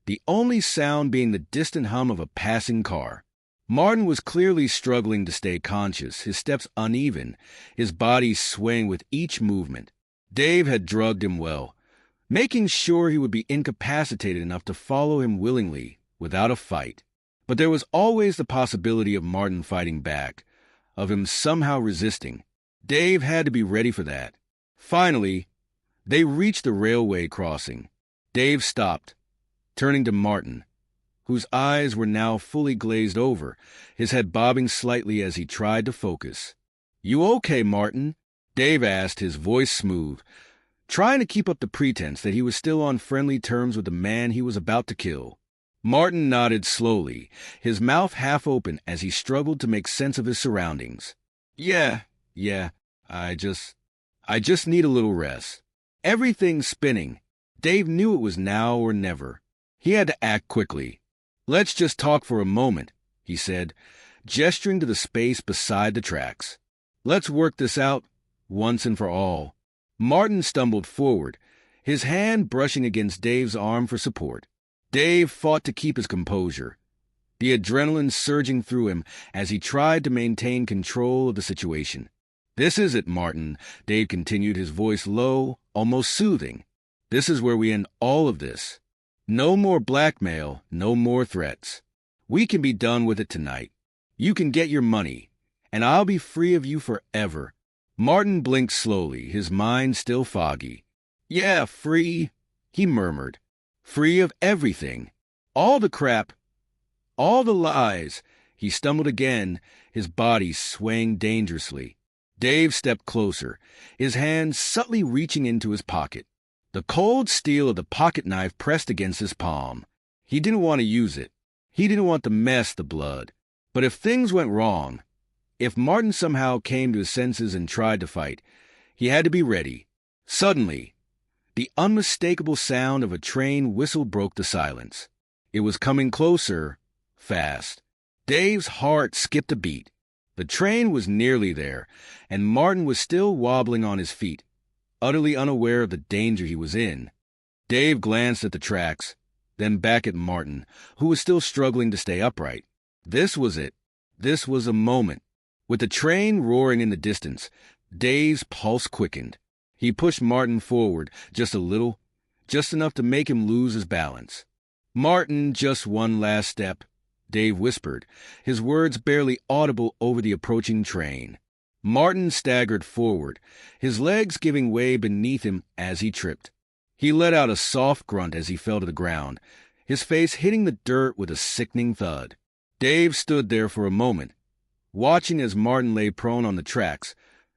the only sound being the distant hum of a passing car. Martin was clearly struggling to stay conscious, his steps uneven, his body swaying with each movement. Dave had drugged him well, making sure he would be incapacitated enough to follow him willingly, without a fight. But there was always the possibility of Martin fighting back, of him somehow resisting. Dave had to be ready for that. Finally, they reached the railway crossing. Dave stopped, turning to Martin, whose eyes were now fully glazed over, his head bobbing slightly as he tried to focus. "You okay, Martin?" Dave asked, his voice smooth, trying to keep up the pretense that he was still on friendly terms with the man he was about to kill. Martin nodded slowly, his mouth half open as he struggled to make sense of his surroundings. Yeah, I just need a little rest." Everything spinning. Dave knew it was now or never. He had to act quickly. "Let's just talk for a moment," he said, gesturing to the space beside the tracks. "Let's work this out, once and for all." Martin stumbled forward, his hand brushing against Dave's arm for support. Dave fought to keep his composure, the adrenaline surging through him as he tried to maintain control of the situation. "This is it, Martin," Dave continued, his voice low, almost soothing. "This is where we end all of this. No more blackmail, no more threats. We can be done with it tonight. You can get your money, and I'll be free of you forever." Martin blinked slowly, his mind still foggy. "Yeah, free," he murmured. "Free of everything. All the crap. All the lies." He stumbled again, his body swaying dangerously. Dave stepped closer, his hand subtly reaching into his pocket. The cold steel of the pocket knife pressed against his palm. He didn't want to use it. He didn't want to mess the blood. But if things went wrong, if Martin somehow came to his senses and tried to fight, he had to be ready. Suddenly, the unmistakable sound of a train whistle broke the silence. It was coming closer, fast. Dave's heart skipped a beat. The train was nearly there, and Martin was still wobbling on his feet, utterly unaware of the danger he was in. Dave glanced at the tracks, then back at Martin, who was still struggling to stay upright. This was it. This was a moment. With the train roaring in the distance, Dave's pulse quickened. He pushed Martin forward just a little, just enough to make him lose his balance. "Martin, just one last step," Dave whispered, his words barely audible over the approaching train. Martin staggered forward, his legs giving way beneath him as he tripped. He let out a soft grunt as he fell to the ground, his face hitting the dirt with a sickening thud. Dave stood there for a moment, watching as Martin lay prone on the tracks,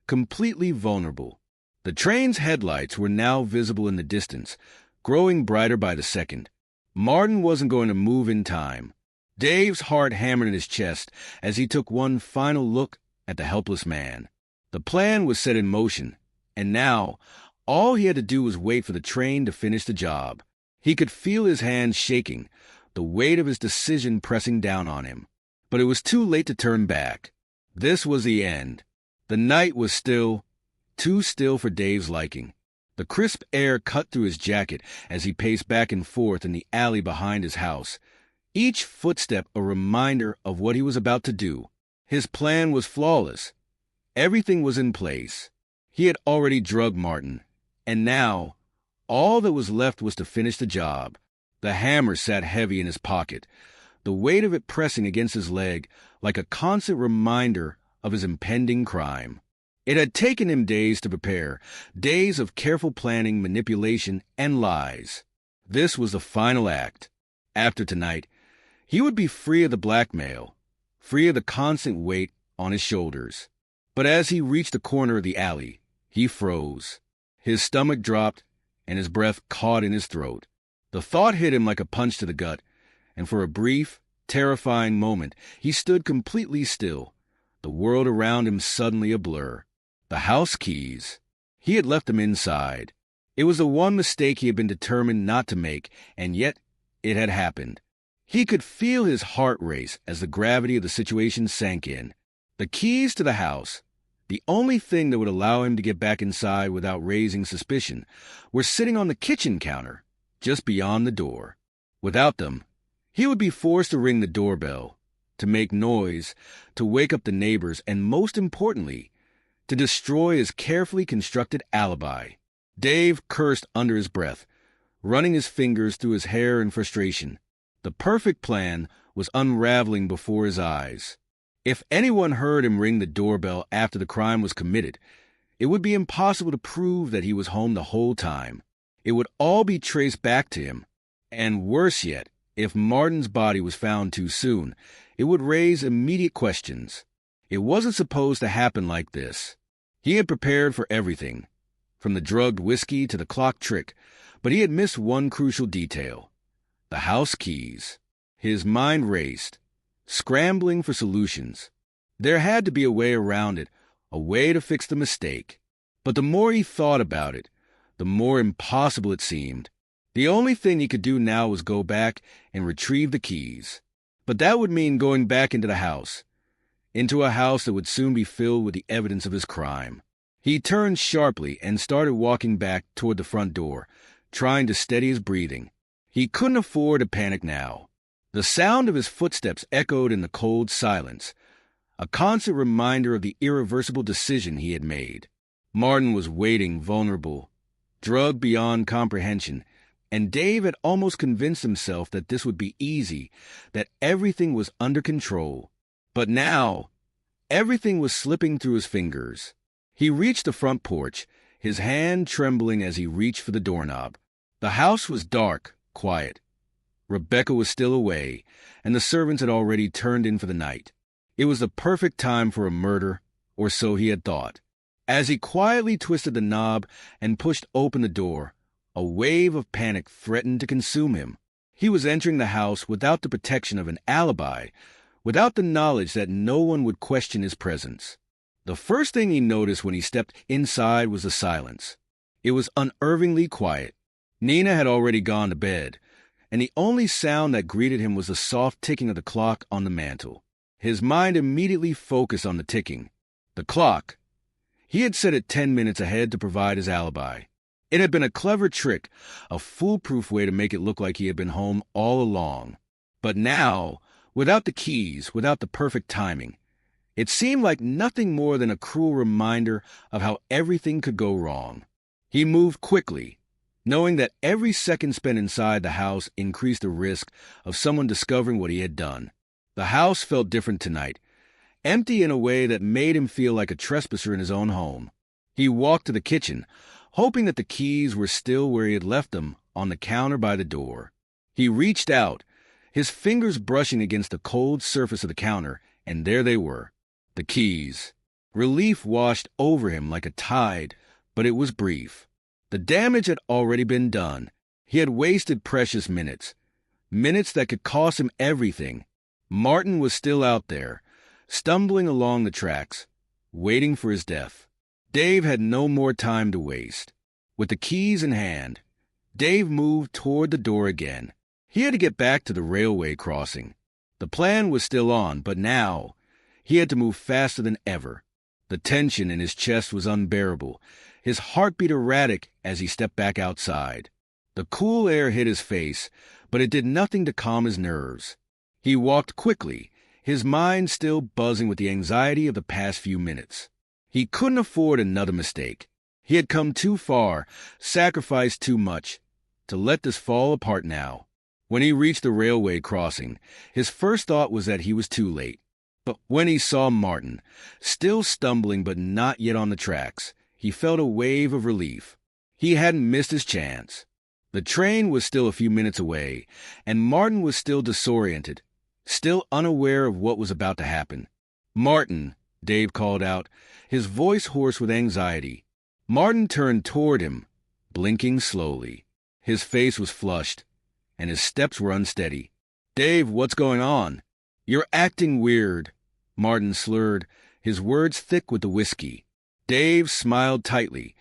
completely vulnerable. The train's headlights were now visible in the distance, growing brighter by the second. Martin wasn't going to move in time. Dave's heart hammered in his chest as he took one final look at the helpless man. The plan was set in motion, and now all he had to do was wait for the train to finish the job. He could feel his hands shaking, the weight of his decision pressing down on him. But it was too late to turn back. This was the end. The night was still, too still for Dave's liking. The crisp air cut through his jacket as he paced back and forth in the alley behind his house, each footstep a reminder of what he was about to do. His plan was flawless. Everything was in place. He had already drugged Martin, and now all that was left was to finish the job. The hammer sat heavy in his pocket, the weight of it pressing against his leg like a constant reminder of his impending crime. It had taken him days to prepare, days of careful planning, manipulation, and lies. This was the final act. After tonight, he would be free of the blackmail, free of the constant weight on his shoulders. But as he reached the corner of the alley, he froze. His stomach dropped, and his breath caught in his throat. The thought hit him like a punch to the gut, and for a brief, terrifying moment, he stood completely still, the world around him suddenly a blur. The house keys. He had left them inside. It was the one mistake he had been determined not to make, and yet it had happened. He could feel his heart race as the gravity of the situation sank in. The keys to the house, the only thing that would allow him to get back inside without raising suspicion, were sitting on the kitchen counter, just beyond the door. Without them, he would be forced to ring the doorbell, to make noise, to wake up the neighbors, and most importantly, to destroy his carefully constructed alibi. Dave cursed under his breath, running his fingers through his hair in frustration. The perfect plan was unraveling before his eyes. If anyone heard him ring the doorbell after the crime was committed, it would be impossible to prove that he was home the whole time. It would all be traced back to him. And worse yet, if Martin's body was found too soon, it would raise immediate questions. It wasn't supposed to happen like this. He had prepared for everything, from the drugged whiskey to the clock trick, but he had missed one crucial detail: the house keys. His mind raced, scrambling for solutions. There had to be a way around it, a way to fix the mistake. But the more he thought about it, the more impossible it seemed. The only thing he could do now was go back and retrieve the keys. But that would mean going back into the house, into a house that would soon be filled with the evidence of his crime. He turned sharply and started walking back toward the front door, trying to steady his breathing. He couldn't afford to panic now. The sound of his footsteps echoed in the cold silence, a constant reminder of the irreversible decision he had made. Martin was waiting, vulnerable, drugged beyond comprehension, and Dave had almost convinced himself that this would be easy, that everything was under control. But now, everything was slipping through his fingers. He reached the front porch, his hand trembling as he reached for the doorknob. The house was dark, quiet. Rebecca was still away, and the servants had already turned in for the night. It was the perfect time for a murder, or so he had thought. As he quietly twisted the knob and pushed open the door, a wave of panic threatened to consume him. He was entering the house without the protection of an alibi, without the knowledge that no one would question his presence. The first thing he noticed when he stepped inside was the silence. It was unnervingly quiet. Nina had already gone to bed, and the only sound that greeted him was the soft ticking of the clock on the mantel. His mind immediately focused on the ticking. The clock. He had set it 10 minutes ahead to provide his alibi. It had been a clever trick, a foolproof way to make it look like he had been home all along. But now, without the keys, without the perfect timing, it seemed like nothing more than a cruel reminder of how everything could go wrong. He moved quickly, knowing that every second spent inside the house increased the risk of someone discovering what he had done. The house felt different tonight, empty in a way that made him feel like a trespasser in his own home. He walked to the kitchen, hoping that the keys were still where he had left them, on the counter by the door. He reached out, his fingers brushing against the cold surface of the counter, and there they were, the keys. Relief washed over him like a tide, but it was brief. The damage had already been done. He had wasted precious minutes, minutes that could cost him everything. Martin was still out there, stumbling along the tracks, waiting for his death. Dave had no more time to waste. With the keys in hand, Dave moved toward the door again. He had to get back to the railway crossing. The plan was still on, but now he had to move faster than ever. The tension in his chest was unbearable, his heartbeat erratic as he stepped back outside. The cool air hit his face, but it did nothing to calm his nerves. He walked quickly, his mind still buzzing with the anxiety of the past few minutes. He couldn't afford another mistake. He had come too far, sacrificed too much, to let this fall apart now. When he reached the railway crossing, his first thought was that he was too late. But when he saw Martin, still stumbling but not yet on the tracks, he felt a wave of relief. He hadn't missed his chance. The train was still a few minutes away, and Martin was still disoriented, still unaware of what was about to happen. "Martin," Dave called out, his voice hoarse with anxiety. Martin turned toward him, blinking slowly. His face was flushed, and his steps were unsteady. "Dave, what's going on?" "You're acting weird," Martin slurred, his words thick with the whiskey. Dave smiled tightly,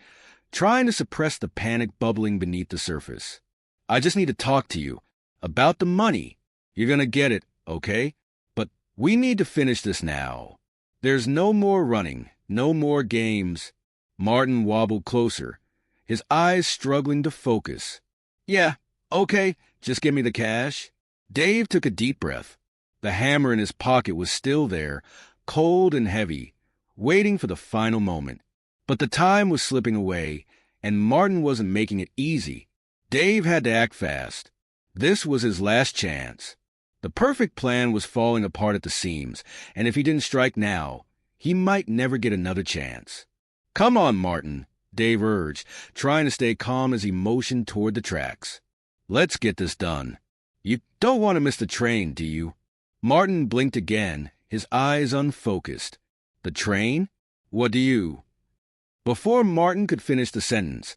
trying to suppress the panic bubbling beneath the surface. "I just need to talk to you. About the money. You're gonna get it, okay? But we need to finish this now. There's no more running, no more games." Martin wobbled closer, his eyes struggling to focus. "Yeah, okay, just give me the cash." Dave took a deep breath. The hammer in his pocket was still there, cold and heavy, waiting for the final moment. But the time was slipping away, and Martin wasn't making it easy. Dave had to act fast. This was his last chance. The perfect plan was falling apart at the seams, and if he didn't strike now, he might never get another chance. "Come on, Martin," Dave urged, trying to stay calm as he motioned toward the tracks. "Let's get this done. You don't want to miss the train, do you?" Martin blinked again, his eyes unfocused. "The train? What do you—" Before Martin could finish the sentence,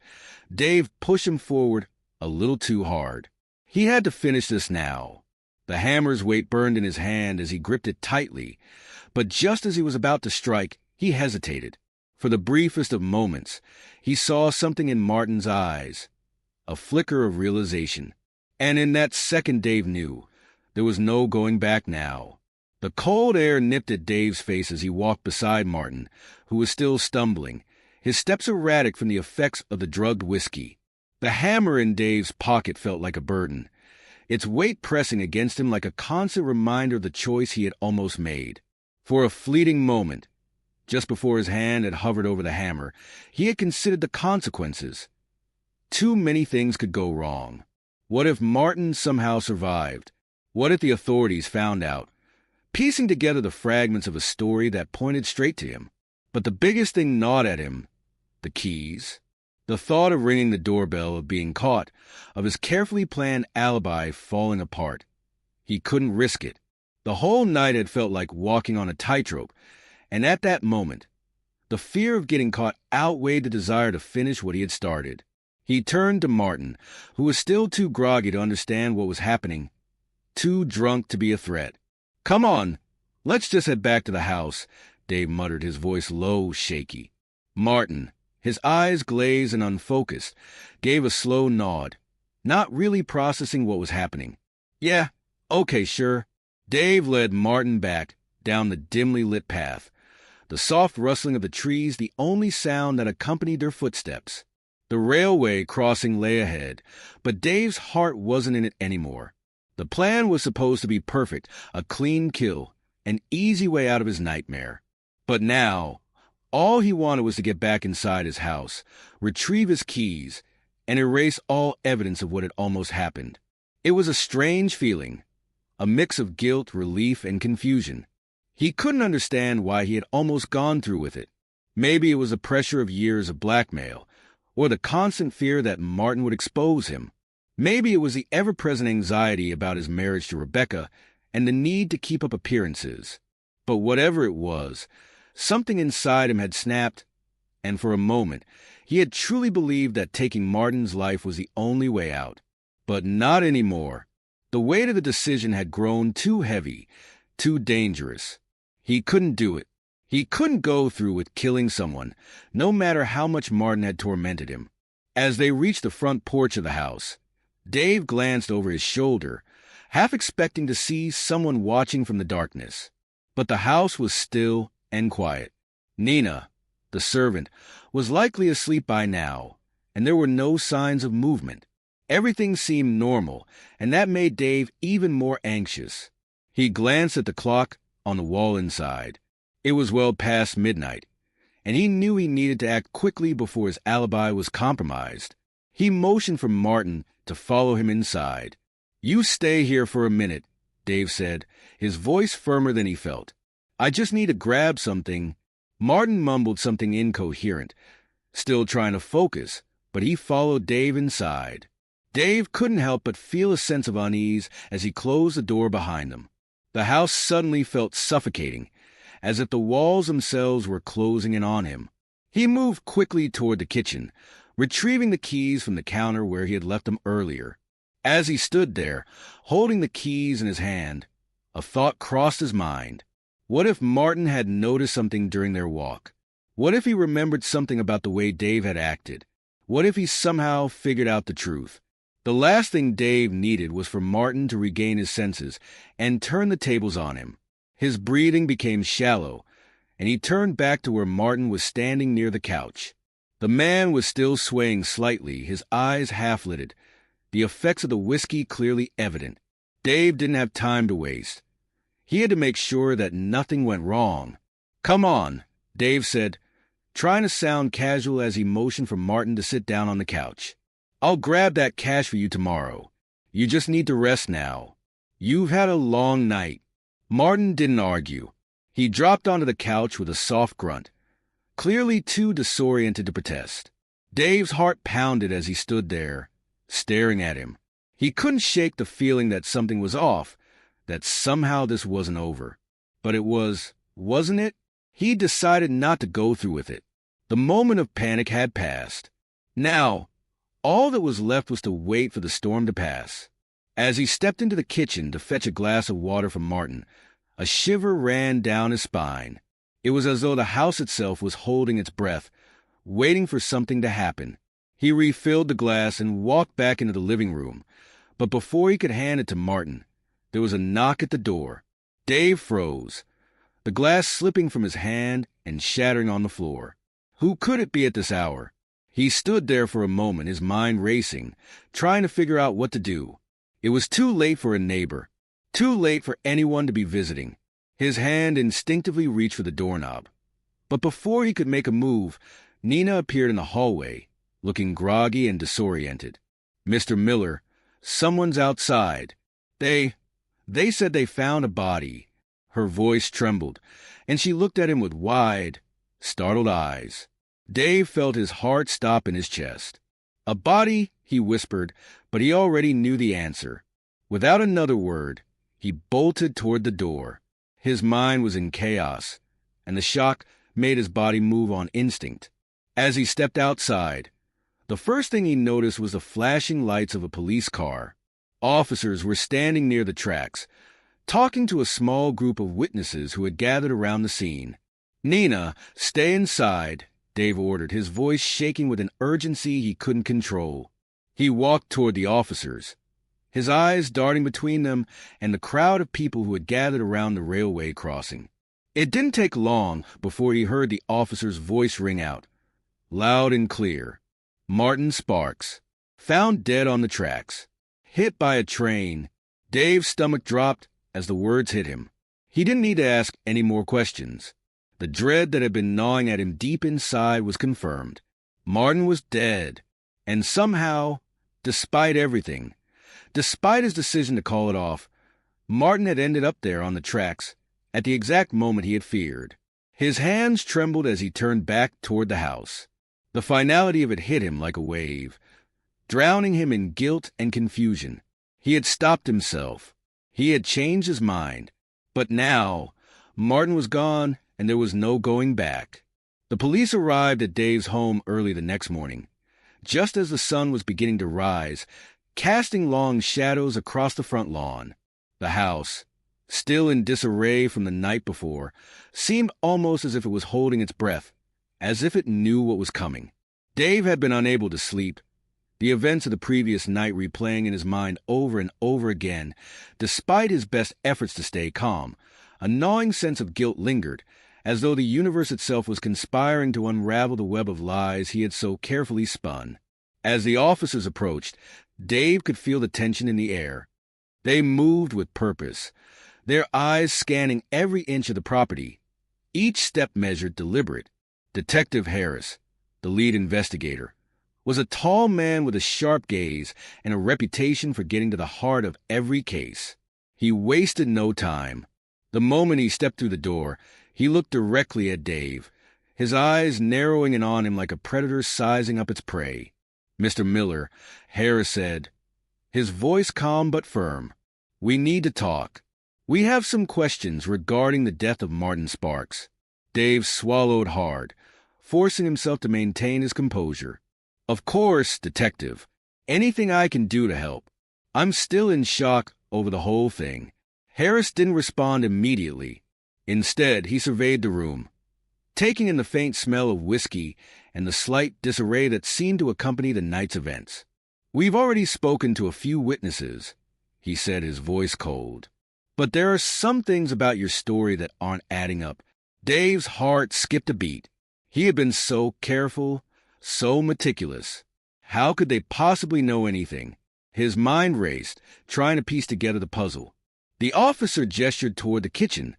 Dave pushed him forward a little too hard. He had to finish this now. The hammer's weight burned in his hand as he gripped it tightly, but just as he was about to strike, he hesitated. For the briefest of moments, he saw something in Martin's eyes, a flicker of realization. And in that second, Dave knew there was no going back now. The cold air nipped at Dave's face as he walked beside Martin, who was still stumbling, his steps erratic from the effects of the drugged whiskey. The hammer in Dave's pocket felt like a burden, its weight pressing against him like a constant reminder of the choice he had almost made. For a fleeting moment, just before his hand had hovered over the hammer, he had considered the consequences. Too many things could go wrong. What if Martin somehow survived? What if the authorities found out? Piecing together the fragments of a story that pointed straight to him. But the biggest thing gnawed at him, the keys. The thought of ringing the doorbell, of being caught, of his carefully planned alibi falling apart. He couldn't risk it. The whole night had felt like walking on a tightrope, and at that moment, the fear of getting caught outweighed the desire to finish what he had started. He turned to Martin, who was still too groggy to understand what was happening, too drunk to be a threat. "Come on, let's just head back to the house," Dave muttered, his voice low, shaky. Martin, his eyes glazed and unfocused, gave a slow nod, not really processing what was happening. "Yeah, okay, sure." Dave led Martin back, down the dimly lit path, the soft rustling of the trees the only sound that accompanied their footsteps. The railway crossing lay ahead, but Dave's heart wasn't in it anymore. The plan was supposed to be perfect, a clean kill, an easy way out of his nightmare. But now, all he wanted was to get back inside his house, retrieve his keys, and erase all evidence of what had almost happened. It was a strange feeling, a mix of guilt, relief, and confusion. He couldn't understand why he had almost gone through with it. Maybe it was the pressure of years of blackmail, or the constant fear that Martin would expose him. Maybe it was the ever-present anxiety about his marriage to Rebecca and the need to keep up appearances. But whatever it was, something inside him had snapped, and for a moment, he had truly believed that taking Martin's life was the only way out. But not anymore. The weight of the decision had grown too heavy, too dangerous. He couldn't do it. He couldn't go through with killing someone, no matter how much Martin had tormented him. As they reached the front porch of the house, Dave glanced over his shoulder, half expecting to see someone watching from the darkness. But the house was still and quiet. Nina, the servant, was likely asleep by now, and there were no signs of movement. Everything seemed normal, and that made Dave even more anxious. He glanced at the clock on the wall inside. It was well past midnight, and he knew he needed to act quickly before his alibi was compromised. He motioned for Martin to follow him inside. "You stay here for a minute," Dave said, his voice firmer than he felt. "I just need to grab something." Martin mumbled something incoherent, still trying to focus, but he followed Dave inside. Dave couldn't help but feel a sense of unease as he closed the door behind them. The house suddenly felt suffocating, as if the walls themselves were closing in on him. He moved quickly toward the kitchen, retrieving the keys from the counter where he had left them earlier. As he stood there, holding the keys in his hand, a thought crossed his mind. What if Martin had noticed something during their walk? What if he remembered something about the way Dave had acted? What if he somehow figured out the truth? The last thing Dave needed was for Martin to regain his senses and turn the tables on him. His breathing became shallow, and he turned back to where Martin was standing near the couch. The man was still swaying slightly, his eyes half-lidded, the effects of the whiskey clearly evident. Dave didn't have time to waste. He had to make sure that nothing went wrong. "Come on," Dave said, trying to sound casual as he motioned for Martin to sit down on the couch. "I'll grab that cash for you tomorrow. You just need to rest now. You've had a long night." Martin didn't argue. He dropped onto the couch with a soft grunt, clearly too disoriented to protest. Dave's heart pounded as he stood there, staring at him. He couldn't shake the feeling that something was off, that somehow this wasn't over. But it was, wasn't it? He decided not to go through with it. The moment of panic had passed. Now, all that was left was to wait for the storm to pass. As he stepped into the kitchen to fetch a glass of water from Martin, a shiver ran down his spine. It was as though the house itself was holding its breath, waiting for something to happen. He refilled the glass and walked back into the living room, but before he could hand it to Martin, there was a knock at the door. Dave froze, the glass slipping from his hand and shattering on the floor. Who could it be at this hour? He stood there for a moment, his mind racing, trying to figure out what to do. It was too late for a neighbor, too late for anyone to be visiting. His hand instinctively reached for the doorknob. But before he could make a move, Nina appeared in the hallway, looking groggy and disoriented. "Mr. Miller, someone's outside. They said they found a body." Her voice trembled, and she looked at him with wide, startled eyes. Dave felt his heart stop in his chest. "A body," he whispered, but he already knew the answer. Without another word, he bolted toward the door. His mind was in chaos, and the shock made his body move on instinct. As he stepped outside, the first thing he noticed was the flashing lights of a police car. Officers were standing near the tracks, talking to a small group of witnesses who had gathered around the scene. "Nina, stay inside," Dave ordered, his voice shaking with an urgency he couldn't control. He walked toward the officers, his eyes darting between them and the crowd of people who had gathered around the railway crossing. It didn't take long before he heard the officer's voice ring out, loud and clear. "Martin Sparks, found dead on the tracks. Hit by a train." Dave's stomach dropped as the words hit him. He didn't need to ask any more questions. The dread that had been gnawing at him deep inside was confirmed. Martin was dead, and somehow, despite everything, despite his decision to call it off, Martin had ended up there on the tracks at the exact moment he had feared. His hands trembled as he turned back toward the house. The finality of it hit him like a wave, drowning him in guilt and confusion. He had stopped himself. He had changed his mind. But now, Martin was gone, and there was no going back. The police arrived at Dave's home early the next morning, just as the sun was beginning to rise, casting long shadows across the front lawn. The house, still in disarray from the night before, seemed almost as if it was holding its breath, as if it knew what was coming. Dave had been unable to sleep, the events of the previous night replaying in his mind over and over again. Despite his best efforts to stay calm, a gnawing sense of guilt lingered, as though the universe itself was conspiring to unravel the web of lies he had so carefully spun. As the officers approached, Dave could feel the tension in the air. They moved with purpose, their eyes scanning every inch of the property, each step measured, deliberate. Detective Harris, the lead investigator, was a tall man with a sharp gaze and a reputation for getting to the heart of every case. He wasted no time. The moment he stepped through the door, he looked directly at Dave, his eyes narrowing in on him like a predator sizing up its prey. "Mr. Miller," Harris said, his voice calm but firm, "we need to talk." We have some questions regarding the death of Martin Sparks. Dave swallowed hard, forcing himself to maintain his composure. Of course, Detective. Anything I can do to help. I'm still in shock over the whole thing. Harris didn't respond immediately. Instead, he surveyed the room, taking in the faint smell of whiskey and the slight disarray that seemed to accompany the night's events. We've already spoken to a few witnesses, he said, his voice cold. But there are some things about your story that aren't adding up. Dave's heart skipped a beat. He had been so careful, so meticulous. How could they possibly know anything? His mind raced, trying to piece together the puzzle. The officer gestured toward the kitchen,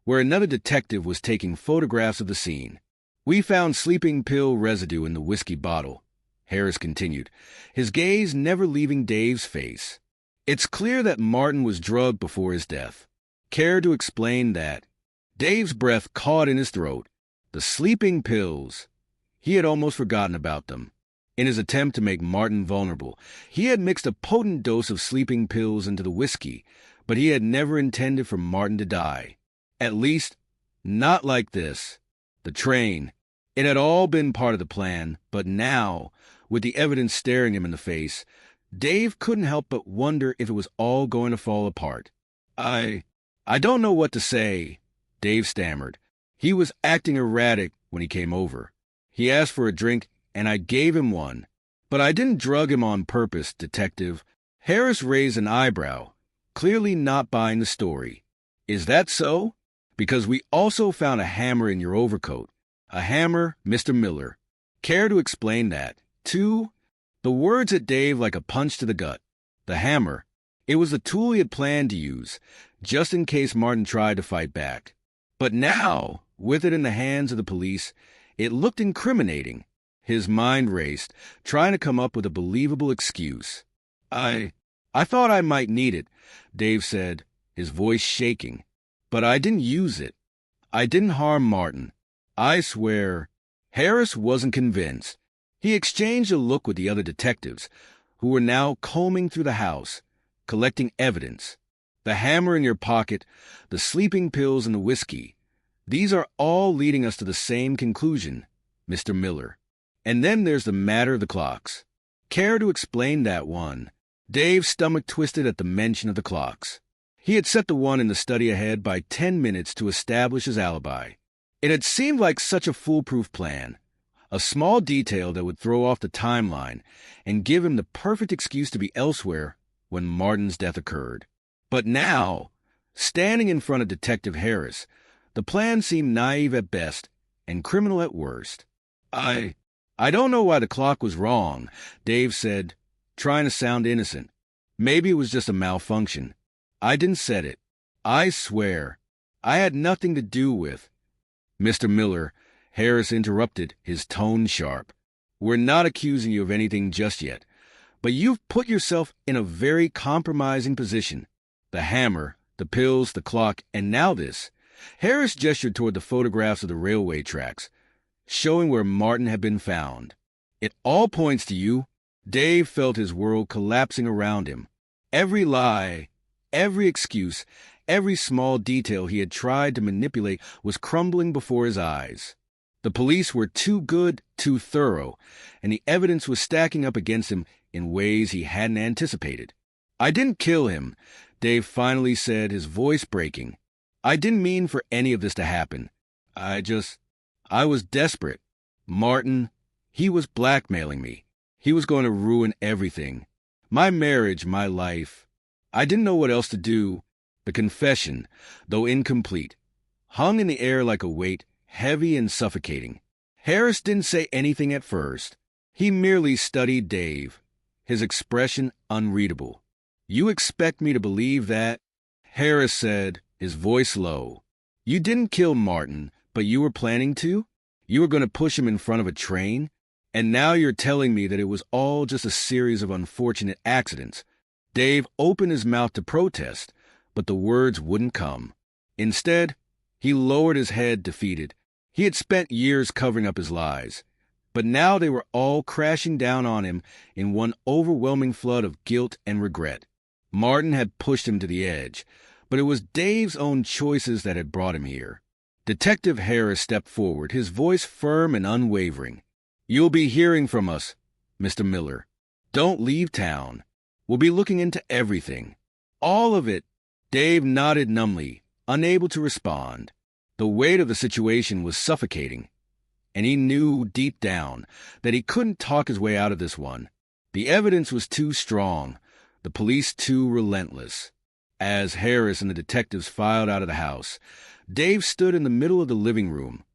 where another detective was taking photographs of the scene. We found sleeping pill residue in the whiskey bottle, Harris continued, his gaze never leaving Dave's face. It's clear that Martin was drugged before his death. Care to explain that? Dave's breath caught in his throat. The sleeping pills. He had almost forgotten about them. In his attempt to make Martin vulnerable, he had mixed a potent dose of sleeping pills into the whiskey, but he had never intended for Martin to die. At least, not like this. The train. It had all been part of the plan, but now, with the evidence staring him in the face, Dave couldn't help but wonder if it was all going to fall apart. I don't know what to say, Dave stammered. He was acting erratic when he came over. He asked for a drink, and I gave him one. But I didn't drug him on purpose, Detective. Harris raised an eyebrow, clearly not buying the story. Is that so? Because we also found a hammer in your overcoat. A hammer, Mr. Miller. Care to explain that? Two? The words hit Dave like a punch to the gut. The hammer. It was the tool he had planned to use, just in case Martin tried to fight back. But now, with it in the hands of the police, it looked incriminating. His mind raced, trying to come up with a believable excuse. I thought I might need it, Dave said, his voice shaking. But I didn't use it. I didn't harm Martin. I swear. Harris wasn't convinced. He exchanged a look with the other detectives, who were now combing through the house, collecting evidence. The hammer in your pocket, the sleeping pills and the whiskey. These are all leading us to the same conclusion, Mr. Miller. And then there's the matter of the clocks. Care to explain that one? Dave's stomach twisted at the mention of the clocks. He had set the one in the study ahead by 10 minutes to establish his alibi. It had seemed like such a foolproof plan. A small detail that would throw off the timeline and give him the perfect excuse to be elsewhere when Martin's death occurred. But now, standing in front of Detective Harris, the plan seemed naive at best and criminal at worst. I don't know why the clock was wrong, Dave said, trying to sound innocent. Maybe it was just a malfunction. I didn't set it. I swear. I had nothing to do with. Mr. Miller, Harris interrupted, his tone sharp. We're not accusing you of anything just yet, but you've put yourself in a very compromising position. The hammer, the pills, the clock, and now this. Harris gestured toward the photographs of the railway tracks, showing where Martin had been found. It all points to you. Dave felt his world collapsing around him. Every lie, every excuse, every small detail he had tried to manipulate was crumbling before his eyes. The police were too good, too thorough, and the evidence was stacking up against him in ways he hadn't anticipated. I didn't kill him, Dave finally said, his voice breaking. I didn't mean for any of this to happen. I was desperate. Martin, he was blackmailing me. He was going to ruin everything. My marriage, my life. I didn't know what else to do. The confession, though incomplete, hung in the air like a weight, heavy and suffocating. Harris didn't say anything at first. He merely studied Dave, his expression unreadable. You expect me to believe that? Harris said, his voice low. You didn't kill Martin, but you were planning to? You were going to push him in front of a train? And now you're telling me that it was all just a series of unfortunate accidents. Dave opened his mouth to protest, but the words wouldn't come. Instead, he lowered his head, defeated. He had spent years covering up his lies, but now they were all crashing down on him in one overwhelming flood of guilt and regret. Martin had pushed him to the edge, but it was Dave's own choices that had brought him here. Detective Harris stepped forward, his voice firm and unwavering. "You'll be hearing from us, Mr. Miller. Don't leave town. We'll be looking into everything. All of it." Dave nodded numbly, unable to respond. The weight of the situation was suffocating, and he knew deep down that he couldn't talk his way out of this one. The evidence was too strong, the police too relentless. As Harris and the detectives filed out of the house, Dave stood in the middle of the living room,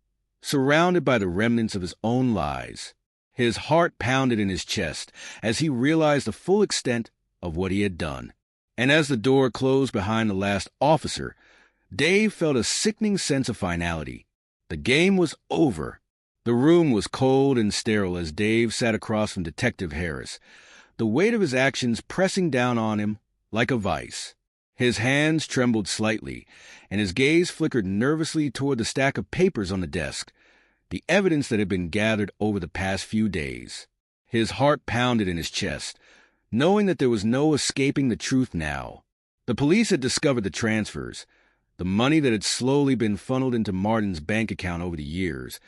surrounded by the remnants of his own lies. His heart pounded in his chest as he realized the full extent of what he had done. And as the door closed behind the last officer, Dave felt a sickening sense of finality. The game was over. The room was cold and sterile as Dave sat across from Detective Harris, the weight of his actions pressing down on him like a vice. His hands trembled slightly, and his gaze flickered nervously toward the stack of papers on the desk, the evidence that had been gathered over the past few days. His heart pounded in his chest, knowing that there was no escaping the truth now. The police had discovered the transfers, the money that had slowly been funneled into Martin's bank account over the years,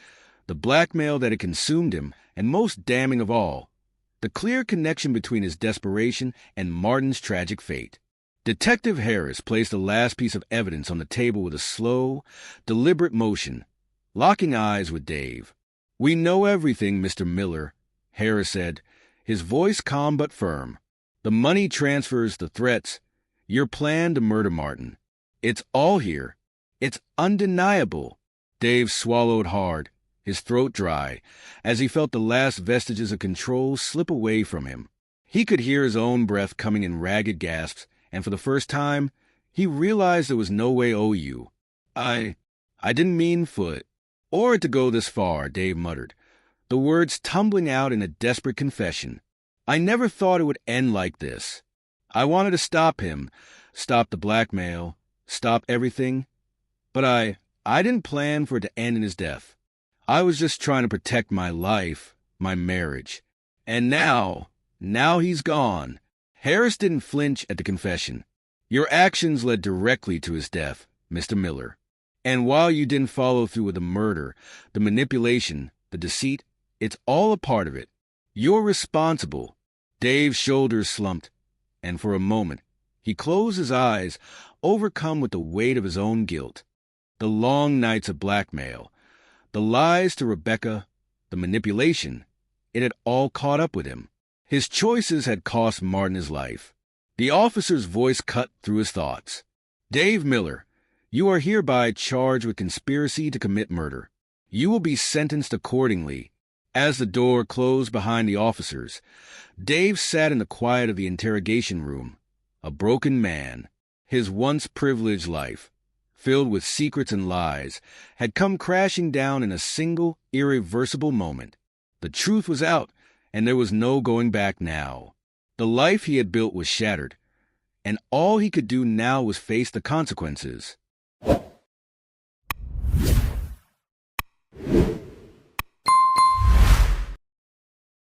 the blackmail that had consumed him, and most damning of all, the clear connection between his desperation and Martin's tragic fate. Detective Harris placed the last piece of evidence on the table with a slow, deliberate motion, locking eyes with Dave. "We know everything, Mr. Miller," Harris said, his voice calm but firm. "The money transfers, the threats, your plan to murder Martin. It's all here. It's undeniable." Dave swallowed hard, his throat dry, as he felt the last vestiges of control slip away from him. He could hear his own breath coming in ragged gasps, and for the first time, he realized there was no way OU. I didn't mean for it, or it to go this far," Dave muttered, the words tumbling out in a desperate confession. "I never thought it would end like this. I wanted to stop him, stop the blackmail, stop everything, but I didn't plan for it to end in his death. I was just trying to protect my life, my marriage. And now he's gone." Harris didn't flinch at the confession. "Your actions led directly to his death, Mr. Miller. And while you didn't follow through with the murder, the manipulation, the deceit, it's all a part of it. You're responsible." Dave's shoulders slumped, and for a moment, he closed his eyes, overcome with the weight of his own guilt. The long nights of blackmail, the lies to Rebecca, the manipulation, it had all caught up with him. His choices had cost Martin his life. The officer's voice cut through his thoughts. "Dave Miller, you are hereby charged with conspiracy to commit murder. You will be sentenced accordingly." As the door closed behind the officers, Dave sat in the quiet of the interrogation room, a broken man. His once privileged life, filled with secrets and lies, had come crashing down in a single, irreversible moment. The truth was out, and there was no going back now. The life he had built was shattered, and all he could do now was face the consequences.